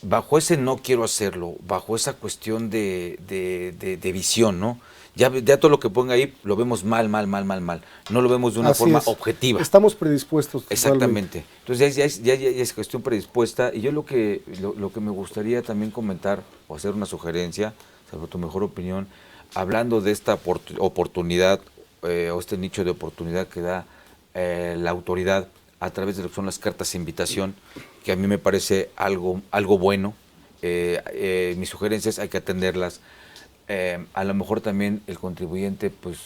Bajo ese no quiero hacerlo, bajo esa cuestión de visión, ¿no? Ya todo lo que ponga ahí lo vemos mal. No lo vemos de una Así forma es. objetiva. Estamos predispuestos. Exactamente. Entonces ya es cuestión predispuesta, y yo lo que me gustaría también comentar o hacer una sugerencia, salvo tu mejor opinión, hablando de esta oportunidad o este nicho de oportunidad que da la autoridad a través de lo que son las cartas de invitación, que a mí me parece algo bueno. Mis sugerencias hay que atenderlas. A lo mejor también el contribuyente pues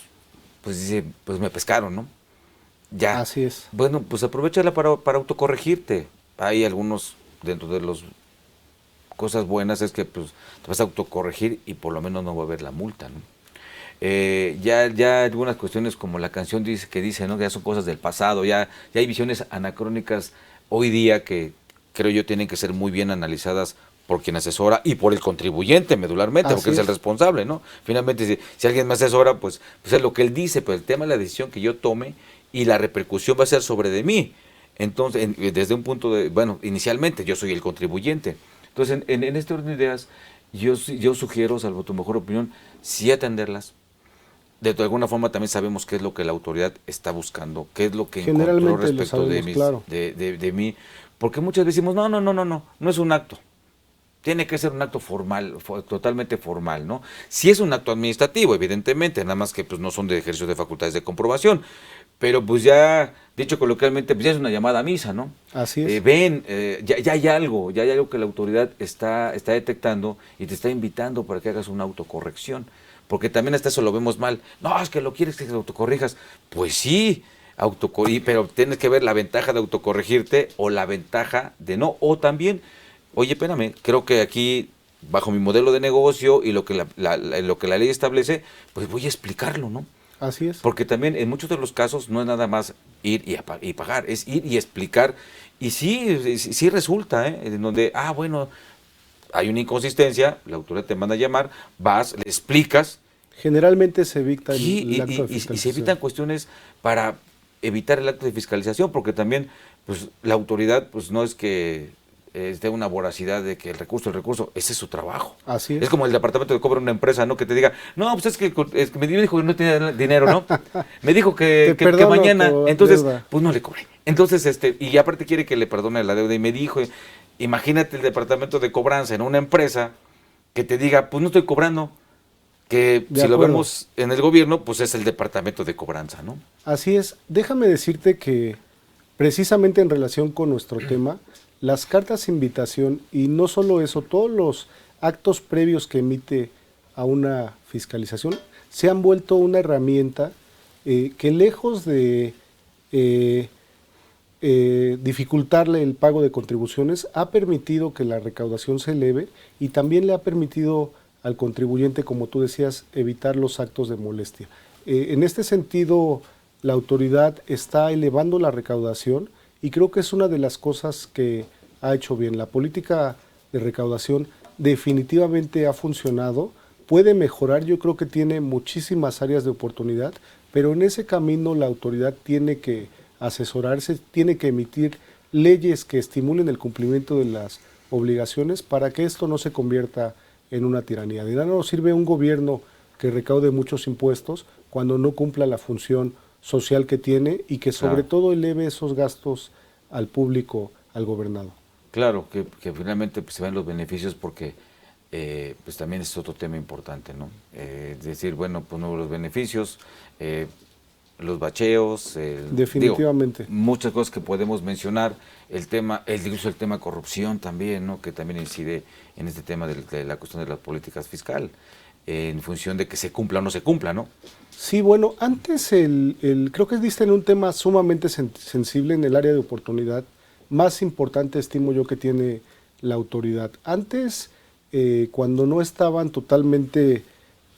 dice, pues me pescaron, ¿no? Ya. Así es. Bueno, pues aprovechala para autocorregirte. Hay algunos, dentro de las cosas buenas, es que pues te vas a autocorregir y por lo menos no va a haber la multa, ¿no? Ya algunas cuestiones como la canción dice, ¿no? Que ya son cosas del pasado, ya hay visiones anacrónicas hoy día que creo yo tienen que ser muy bien analizadas por quien asesora y por el contribuyente medularmente, Así porque es el es. responsable, ¿no? Finalmente, si alguien me asesora, pues es lo que él dice, pero el tema es la decisión que yo tome y la repercusión va a ser sobre de mí. Entonces, desde un punto de, bueno, inicialmente yo soy el contribuyente. Entonces, en este orden de ideas, yo sugiero, salvo tu mejor opinión, sí atenderlas. De alguna forma también sabemos qué es lo que la autoridad está buscando, qué es lo que encontró Generalmente lo respecto sabemos, claro. de mí, porque muchas veces decimos, no es un acto, tiene que ser un acto formal, totalmente formal, ¿no? Si es un acto administrativo, evidentemente, nada más que pues no son de ejercicio de facultades de comprobación, pero pues ya, dicho coloquialmente, pues ya es una llamada a misa, ¿no? Así es. Ya hay algo que la autoridad está detectando y te está invitando para que hagas una autocorrección. Porque también hasta eso lo vemos mal. No, es que lo quieres que te autocorrijas. Pues sí, pero tienes que ver la ventaja de autocorregirte o la ventaja de no. O también, oye, espérame, creo que aquí, bajo mi modelo de negocio y lo que lo que la ley establece, pues voy a explicarlo, ¿no? Así es. Porque también en muchos de los casos no es nada más ir y pagar, es ir y explicar. Y sí resulta, en donde, bueno, hay una inconsistencia, la autoridad te manda a llamar, vas, le explicas. Generalmente se evita Sí, el acto de y se fiscalización. evitan cuestiones para evitar el acto de fiscalización, porque también pues la autoridad pues no es que esté una voracidad de que el recurso, ese es su trabajo. Así es. Es como el departamento de cobro en una empresa, ¿no? Que te diga, no, pues es que me dijo que no tenía dinero, ¿no? Me dijo que perdono mañana, tu entonces, deuda. pues no le cobré. Entonces, y aparte quiere que le perdone la deuda, y me dijo, imagínate el departamento de cobranza en una empresa que te diga, pues no estoy cobrando, que De si lo acuerdo. vemos en el gobierno, pues es el departamento de cobranza, ¿no? Así es. Déjame decirte que precisamente en relación con nuestro tema, las cartas de invitación, y no solo eso, todos los actos previos que emite a una fiscalización, se han vuelto una herramienta que lejos de dificultarle el pago de contribuciones, ha permitido que la recaudación se eleve y también le ha permitido al contribuyente, como tú decías, evitar los actos de molestia. En este sentido, la autoridad está elevando la recaudación y creo que es una de las cosas que ha hecho bien. La política de recaudación definitivamente ha funcionado, puede mejorar, yo creo que tiene muchísimas áreas de oportunidad, pero en ese camino la autoridad tiene que asesorarse, tiene que emitir leyes que estimulen el cumplimiento de las obligaciones para que esto no se convierta en una tiranía. De nada nos sirve un gobierno que recaude muchos impuestos cuando no cumpla la función social que tiene y que sobre Claro. todo eleve esos gastos al público, al gobernado. Claro, que finalmente pues, se ven los beneficios porque pues también es otro tema importante, ¿no? Es decir, bueno, pues no, los beneficios, los bacheos, Definitivamente. muchas cosas que podemos mencionar, incluso el tema corrupción también, ¿no? Que también incide en este tema de la cuestión de las políticas fiscal, en función de que se cumpla o no se cumpla, ¿no? Sí, bueno, antes creo que diste en un tema sumamente sensible en el área de oportunidad, más importante estimo yo que tiene la autoridad. Antes, cuando no estaban totalmente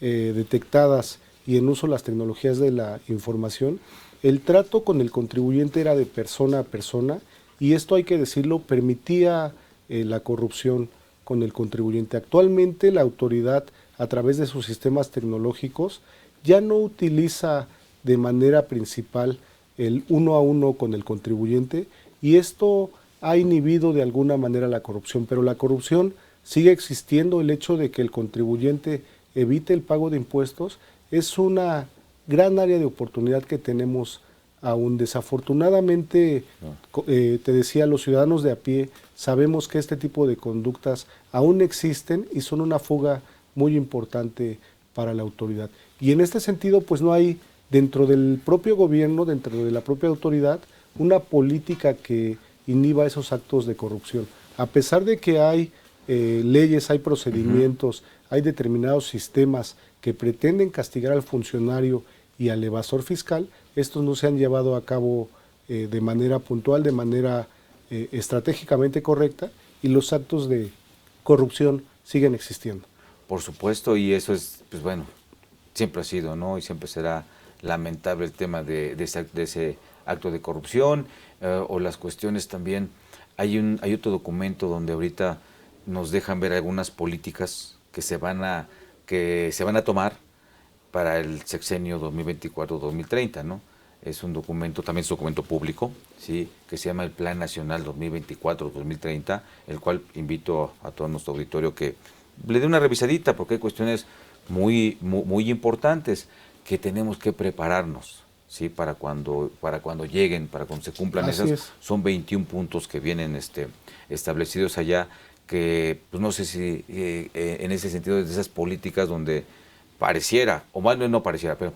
detectadas y en uso las tecnologías de la información, el trato con el contribuyente era de persona a persona y esto hay que decirlo, permitía la corrupción con el contribuyente. Actualmente la autoridad, a través de sus sistemas tecnológicos, ya no utiliza de manera principal el uno a uno con el contribuyente y esto ha inhibido de alguna manera la corrupción, pero la corrupción sigue existiendo. El hecho de que el contribuyente evite el pago de impuestos es una gran área de oportunidad que tenemos aún. Desafortunadamente, te decía, los ciudadanos de a pie sabemos que este tipo de conductas aún existen y son una fuga muy importante para la autoridad. Y en este sentido, pues no hay dentro del propio gobierno, dentro de la propia autoridad, una política que inhiba esos actos de corrupción. A pesar de que hay leyes, hay procedimientos, hay determinados sistemas que pretenden castigar al funcionario y al evasor fiscal, estos no se han llevado a cabo de manera puntual, de manera estratégicamente correcta, y los actos de corrupción siguen existiendo. Por supuesto, y eso es, pues bueno, siempre ha sido, ¿no? Y siempre será lamentable el tema de ese acto de corrupción, o las cuestiones también. Hay otro documento donde ahorita nos dejan ver algunas políticas que se van a tomar para el sexenio 2024-2030, ¿no? Es un documento, también es un documento público, ¿sí? Que se llama el Plan Nacional 2024-2030, el cual invito a todo nuestro auditorio que le dé una revisadita, porque hay cuestiones muy importantes que tenemos que prepararnos, ¿sí? Para cuando lleguen, para cuando se cumplan. Así esas. Es. Son 21 puntos que vienen establecidos allá, que pues no sé si en ese sentido, de esas políticas donde pareciera, o más bien no pareciera, pero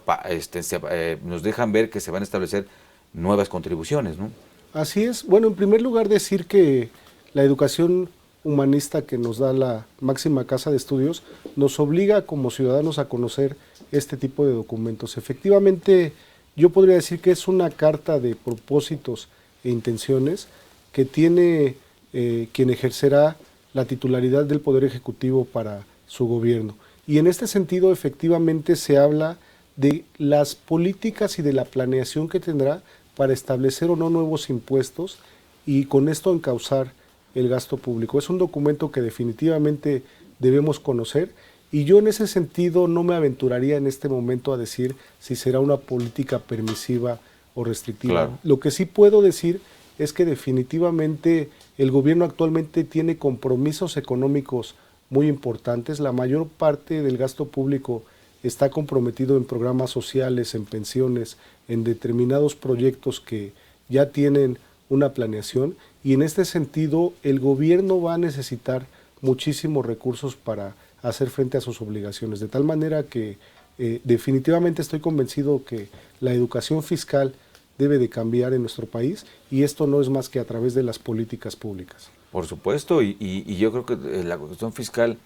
nos dejan ver que se van a establecer nuevas contribuciones, ¿no? Así es. Bueno, en primer lugar decir que la educación humanista que nos da la máxima casa de estudios nos obliga como ciudadanos a conocer este tipo de documentos. Efectivamente, yo podría decir que es una carta de propósitos e intenciones que tiene quien ejercerá la titularidad del Poder Ejecutivo para su gobierno. Y en este sentido, efectivamente, se habla de las políticas y de la planeación que tendrá para establecer o no nuevos impuestos y con esto encauzar el gasto público. Es un documento que definitivamente debemos conocer y yo en ese sentido no me aventuraría en este momento a decir si será una política permisiva o restrictiva. Claro. Lo que sí puedo decir es que definitivamente el gobierno actualmente tiene compromisos económicos muy importantes. La mayor parte del gasto público está comprometido en programas sociales, en pensiones, en determinados proyectos que ya tienen una planeación y en este sentido el gobierno va a necesitar muchísimos recursos para hacer frente a sus obligaciones, de tal manera que definitivamente estoy convencido que la educación fiscal debe de cambiar en nuestro país y esto no es más que a través de las políticas públicas. Por supuesto, y yo creo que la cuestión fiscal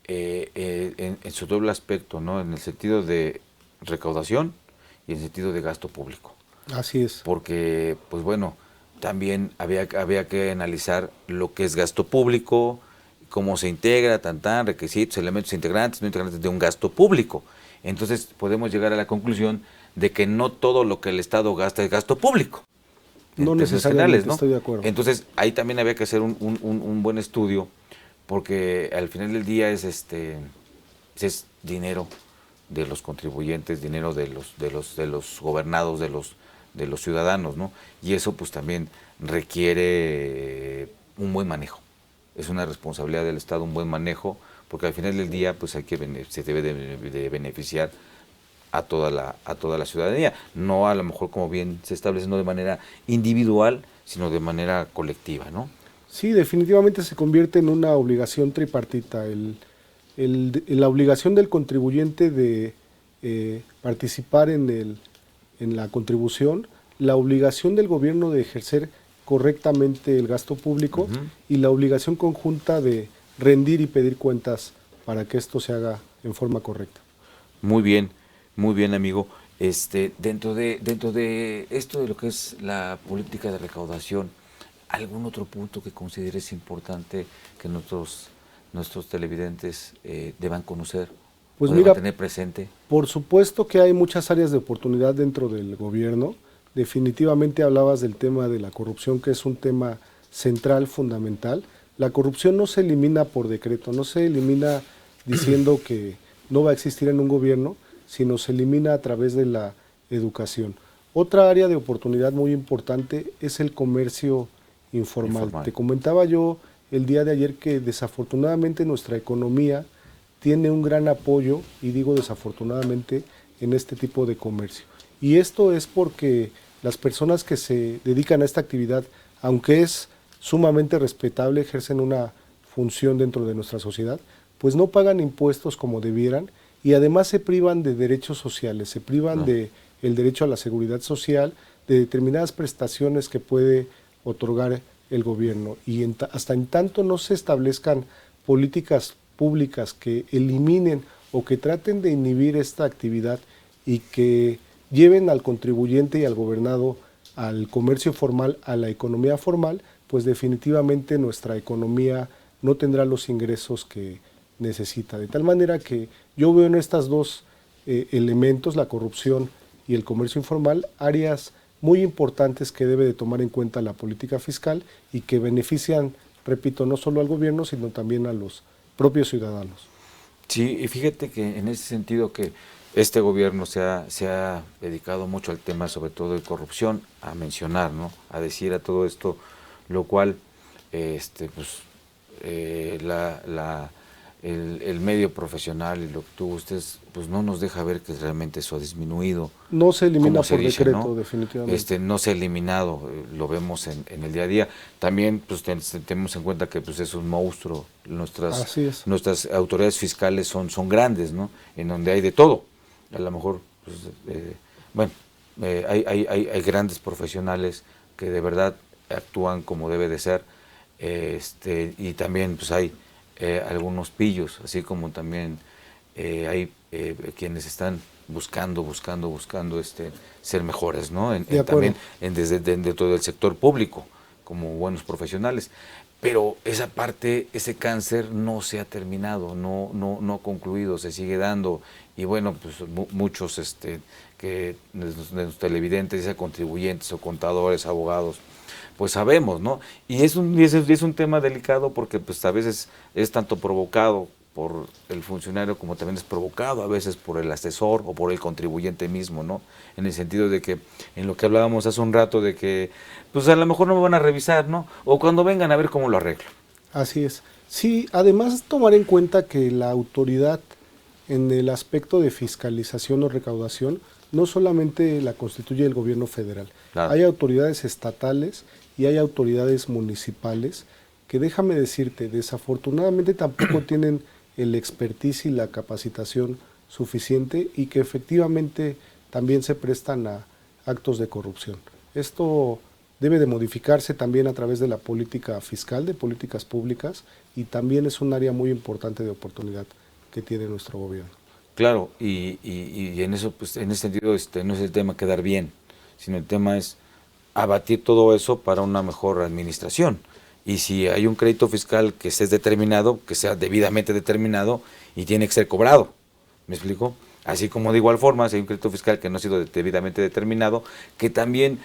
en su doble aspecto, ¿no? En el sentido de recaudación y en el sentido de gasto público. Así es. Porque, pues bueno, también había que analizar lo que es gasto público, cómo se integra, requisitos, elementos integrantes, no integrantes de un gasto público. Entonces podemos llegar a la conclusión de que no todo lo que el Estado gasta es gasto público. No necesariamente, ¿no? Estoy de acuerdo. Entonces ahí también había que hacer un buen estudio, porque al final del día es dinero de los contribuyentes, dinero de los gobernados, de los ciudadanos, ¿no? Y eso pues también requiere un buen manejo. Es una responsabilidad del Estado un buen manejo, porque al final del día pues se debe de beneficiar a toda la ciudadanía, no a lo mejor como bien se establece no de manera individual, sino de manera colectiva, ¿no? Sí, definitivamente se convierte en una obligación tripartita, el la obligación del contribuyente de participar en la contribución, la obligación del gobierno de ejercer correctamente el gasto público y la obligación conjunta de rendir y pedir cuentas para que esto se haga en forma correcta. Muy bien, amigo. Dentro de esto de lo que es la política de recaudación, ¿algún otro punto que consideres importante que nuestros televidentes deban conocer pues o mira, deban tener presente? Por supuesto que hay muchas áreas de oportunidad dentro del gobierno. Definitivamente hablabas del tema de la corrupción, que es un tema central, fundamental. La corrupción no se elimina por decreto, no se elimina diciendo que no va a existir en un gobierno, sino se elimina a través de la educación. Otra área de oportunidad muy importante es el comercio informal. Te comentaba yo el día de ayer que desafortunadamente nuestra economía tiene un gran apoyo, y digo desafortunadamente, en este tipo de comercio. Y esto es porque las personas que se dedican a esta actividad, aunque es sumamente respetable, ejercen una función dentro de nuestra sociedad, pues no pagan impuestos como debieran y además se privan de derechos sociales, se privan de el derecho a la seguridad social, de determinadas prestaciones que puede otorgar el gobierno. Y hasta en tanto no se establezcan políticas públicas que eliminen o que traten de inhibir esta actividad y que lleven al contribuyente y al gobernado al comercio formal, a la economía formal, pues definitivamente nuestra economía no tendrá los ingresos que necesita. De tal manera que yo veo en estos dos elementos, la corrupción y el comercio informal, áreas muy importantes que debe de tomar en cuenta la política fiscal y que benefician, repito, no solo al gobierno, sino también a los propios ciudadanos. Sí, y fíjate que en ese sentido que este gobierno se ha dedicado mucho al tema, sobre todo de corrupción, a mencionar, ¿no? A decir a todo esto, lo cual, el medio profesional y lo que tú gustes, pues no nos deja ver que realmente eso ha disminuido. No se elimina por dice, decreto, ¿no? Definitivamente. No se ha eliminado, lo vemos en el día a día. También pues tenemos en cuenta que pues es un monstruo. Nuestras autoridades fiscales son grandes, ¿no? En donde hay de todo. A lo mejor, pues, hay grandes profesionales que de verdad actúan como debe de ser, y también pues hay algunos pillos, así como también hay quienes están buscando ser mejores, ¿no? También dentro del sector público, como buenos profesionales. Pero esa parte, ese cáncer no se ha terminado, no ha concluido, se sigue dando. Y bueno, pues muchos que de los televidentes, ya sea contribuyentes o contadores, abogados, pues sabemos, ¿no? Y es un tema delicado porque pues a veces es tanto provocado por el funcionario como también es provocado a veces por el asesor o por el contribuyente mismo, ¿no? En el sentido de que, en lo que hablábamos hace un rato, de que pues a lo mejor no me van a revisar, ¿no? O cuando vengan a ver cómo lo arreglo. Así es. Sí, además tomar en cuenta que la autoridad en el aspecto de fiscalización o recaudación no solamente la constituye el gobierno federal. Claro. Hay autoridades estatales y hay autoridades municipales que, déjame decirte, desafortunadamente tampoco tienen el expertise y la capacitación suficiente y que efectivamente también se prestan a actos de corrupción. Esto debe de modificarse también a través de la política fiscal, de políticas públicas, y también es un área muy importante de oportunidad que tiene nuestro gobierno. Claro, y en eso, pues, en ese sentido, no es el tema quedar bien, sino el tema es abatir todo eso para una mejor administración. Y si hay un crédito fiscal que esté determinado, que sea debidamente determinado y tiene que ser cobrado. ¿Me explico? Así como de igual forma, si hay un crédito fiscal que no ha sido debidamente determinado, que también,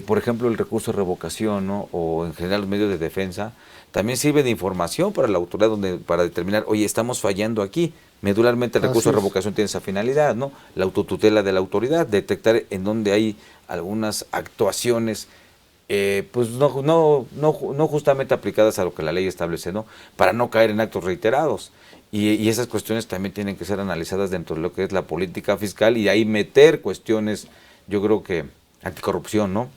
por ejemplo, el recurso de revocación, ¿no? O en general los medios de defensa, también sirve de información para la autoridad para determinar, oye, estamos fallando aquí. Medularmente el recurso de revocación tiene esa finalidad, ¿no? La autotutela de la autoridad, detectar en dónde hay algunas actuaciones pues no justamente aplicadas a lo que la ley establece, ¿no? Para no caer en actos reiterados. Y esas cuestiones también tienen que ser analizadas dentro de lo que es la política fiscal y ahí meter cuestiones, yo creo que anticorrupción, ¿no?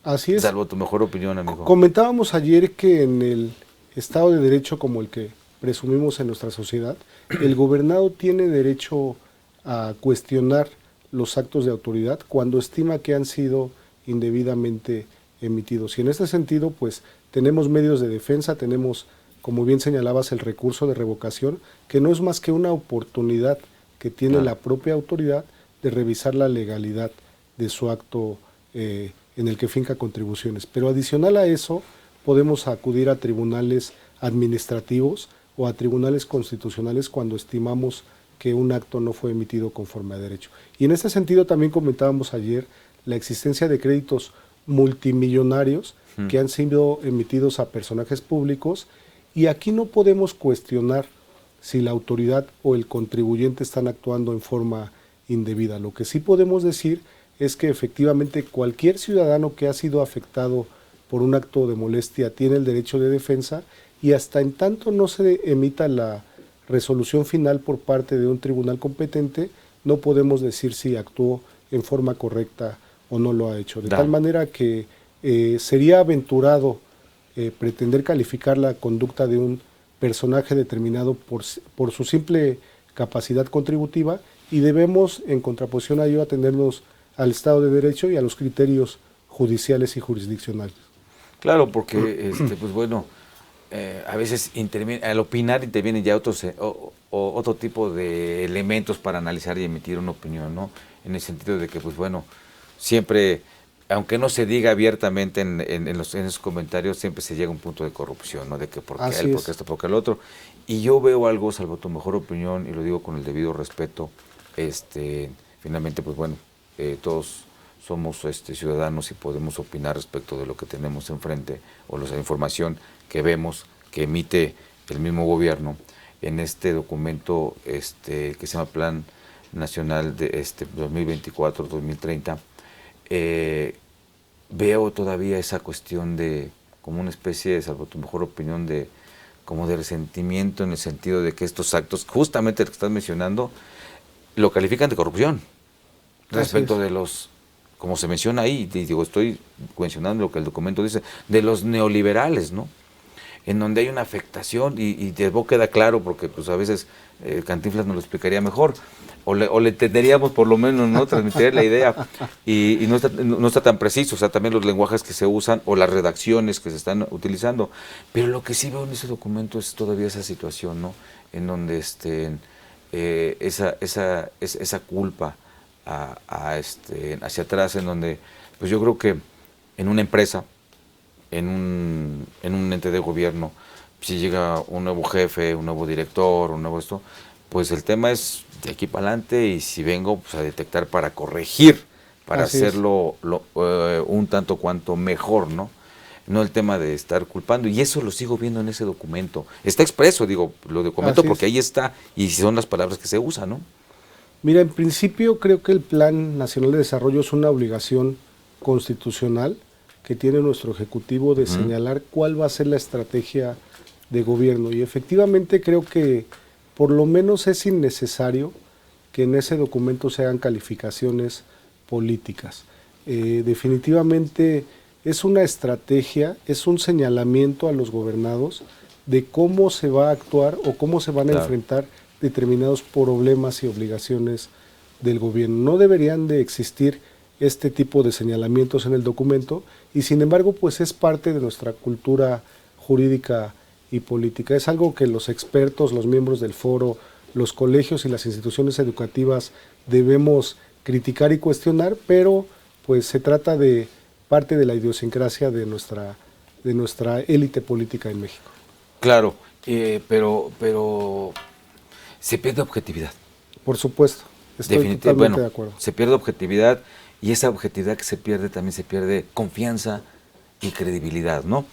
Así es. Salvo tu mejor opinión, amigo. Comentábamos ayer que en el Estado de Derecho como el que presumimos en nuestra sociedad, el gobernado tiene derecho a cuestionar los actos de autoridad cuando estima que han sido indebidamente emitidos. Y en este sentido, pues tenemos medios de defensa, tenemos, como bien señalabas, el recurso de revocación, que no es más que una oportunidad que tiene la propia autoridad de revisar la legalidad de su acto en el que finca contribuciones. Pero adicional a eso, podemos acudir a tribunales administrativos o a tribunales constitucionales cuando estimamos que un acto no fue emitido conforme a derecho. Y en este sentido también comentábamos ayer la existencia de créditos multimillonarios que han sido emitidos a personajes públicos, y aquí no podemos cuestionar si la autoridad o el contribuyente están actuando en forma indebida. Lo que sí podemos decir es que efectivamente cualquier ciudadano que ha sido afectado por un acto de molestia tiene el derecho de defensa, y hasta en tanto no se emita la resolución final por parte de un tribunal competente, no podemos decir si actuó en forma correcta o no lo ha hecho. De tal manera que sería aventurado pretender calificar la conducta de un personaje determinado por su simple capacidad contributiva, y debemos, en contraposición a ello, atendernos al Estado de Derecho y a los criterios judiciales y jurisdiccionales. Claro, porque pues bueno, a veces al opinar intervienen ya otro tipo de elementos para analizar y emitir una opinión, ¿no? En el sentido de que, pues bueno, siempre, aunque no se diga abiertamente en esos comentarios, siempre se llega a un punto de corrupción, ¿no? De que por qué él, por qué esto, por qué el otro. Y yo veo algo, salvo tu mejor opinión, y lo digo con el debido respeto, finalmente, pues bueno, todos somos ciudadanos y podemos opinar respecto de lo que tenemos enfrente o la información que vemos que emite el mismo gobierno en este documento que se llama Plan Nacional de 2024-2030. Veo todavía esa cuestión de como una especie de, salvo tu mejor opinión, de como de resentimiento, en el sentido de que estos actos, justamente lo que estás mencionando, lo califican de corrupción respecto de los, como se menciona ahí, y digo, estoy mencionando lo que el documento dice, de los neoliberales, ¿no? En donde hay una afectación, y de vos queda claro, porque pues a veces Cantinflas nos lo explicaría mejor, o le entenderíamos por lo menos, ¿no? Transmitir la idea, y no está tan preciso, o sea, también los lenguajes que se usan, o las redacciones que se están utilizando, pero lo que sí veo en ese documento es todavía esa situación, ¿no? En donde esa culpa hacia atrás, en donde pues yo creo que en una empresa, en un ente de gobierno, si llega un nuevo jefe, un nuevo director, un nuevo esto, pues el tema es de aquí para adelante, y si vengo pues a detectar para corregir, para hacerlo un tanto cuanto mejor, ¿no? No el tema de estar culpando, y eso lo sigo viendo en ese documento. Está expreso, digo, lo documento porque ahí está, y son las palabras que se usan, ¿no? Mira, en principio creo que el Plan Nacional de Desarrollo es una obligación constitucional que tiene nuestro Ejecutivo de señalar cuál va a ser la estrategia de gobierno, y efectivamente creo que por lo menos es innecesario que en ese documento se hagan calificaciones políticas. Definitivamente es una estrategia, es un señalamiento a los gobernados de cómo se va a actuar o cómo se van a enfrentar determinados problemas y obligaciones del gobierno. No deberían de existir este tipo de señalamientos en el documento, y sin embargo pues es parte de nuestra cultura jurídica y política. Es algo que los expertos, los miembros del foro, los colegios y las instituciones educativas debemos criticar y cuestionar, pero pues se trata de parte de la idiosincrasia de nuestra élite política en México. Claro, pero se pierde objetividad. Por supuesto, estoy totalmente de acuerdo. Se pierde objetividad, y esa objetividad que se pierde, también se pierde confianza y credibilidad, ¿no?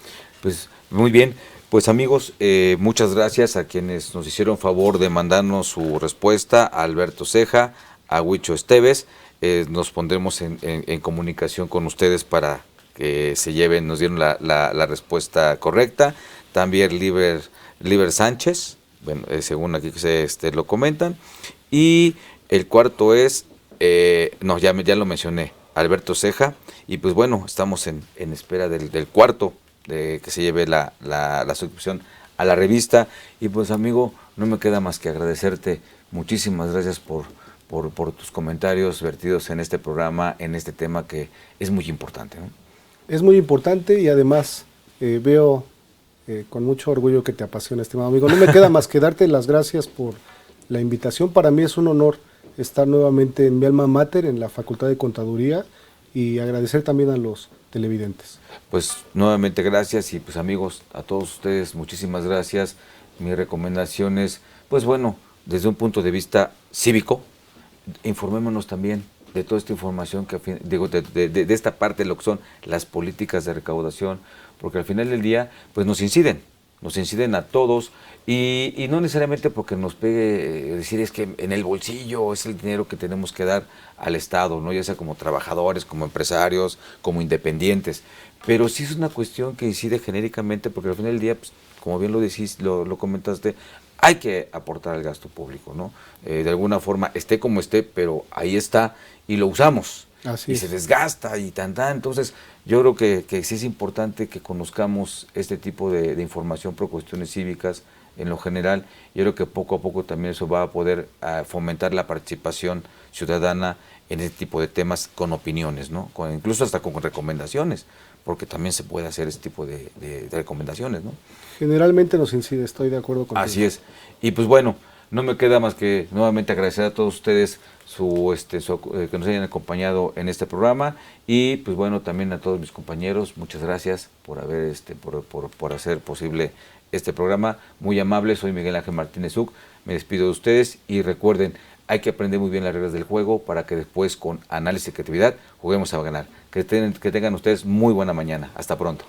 Pues muy bien, pues amigos, muchas gracias a quienes nos hicieron favor de mandarnos su respuesta, a Alberto Ceja, a Huicho Esteves. Nos pondremos en comunicación con ustedes para que nos dieron la respuesta correcta. También Liber Sánchez, bueno, según aquí que lo comentan. Y el cuarto es, ya lo mencioné, Alberto Ceja. Y pues bueno, estamos en espera del cuarto, de que se lleve la suscripción a la revista. Y pues amigo, no me queda más que agradecerte. Muchísimas gracias por tus comentarios vertidos en este programa, en este tema que es muy importante, ¿no? Es muy importante y además veo con mucho orgullo que te apasiona, estimado amigo. No me queda más que darte las gracias por la invitación. Para mí es un honor estar nuevamente en mi alma mater, en la Facultad de Contaduría, y agradecer también a los televidentes. Pues nuevamente gracias y pues amigos, a todos ustedes muchísimas gracias. Mi recomendación es, pues bueno, desde un punto de vista cívico, informémonos también de toda esta información que digo de esta parte de lo que son las políticas de recaudación, porque al final del día pues nos inciden a todos y no necesariamente porque nos pegue decir es que en el bolsillo es el dinero que tenemos que dar al Estado, ¿no? Ya sea como trabajadores, como empresarios, como independientes, pero sí es una cuestión que incide genéricamente porque al final del día, pues, como bien lo decís, lo comentaste, hay que aportar al gasto público, ¿no? De alguna forma, esté como esté, pero ahí está y lo usamos. Así y es. se desgasta y entonces yo creo que sí es importante que conozcamos este tipo de información por cuestiones cívicas en lo general. Yo creo que poco a poco también eso va a poder fomentar la participación ciudadana en este tipo de temas con opiniones, ¿no? Incluso hasta con recomendaciones, porque también se puede hacer este tipo de recomendaciones, ¿no? Generalmente nos incide, estoy de acuerdo contigo. Así es. Y pues bueno, no me queda más que nuevamente agradecer a todos ustedes que nos hayan acompañado en este programa y pues bueno, también a todos mis compañeros, muchas gracias por haber por hacer posible este programa. Muy amable, soy Miguel Ángel Martínez Uc, me despido de ustedes y recuerden, hay que aprender muy bien las reglas del juego para que después con análisis y creatividad juguemos a ganar. Que tengan ustedes muy buena mañana. Hasta pronto.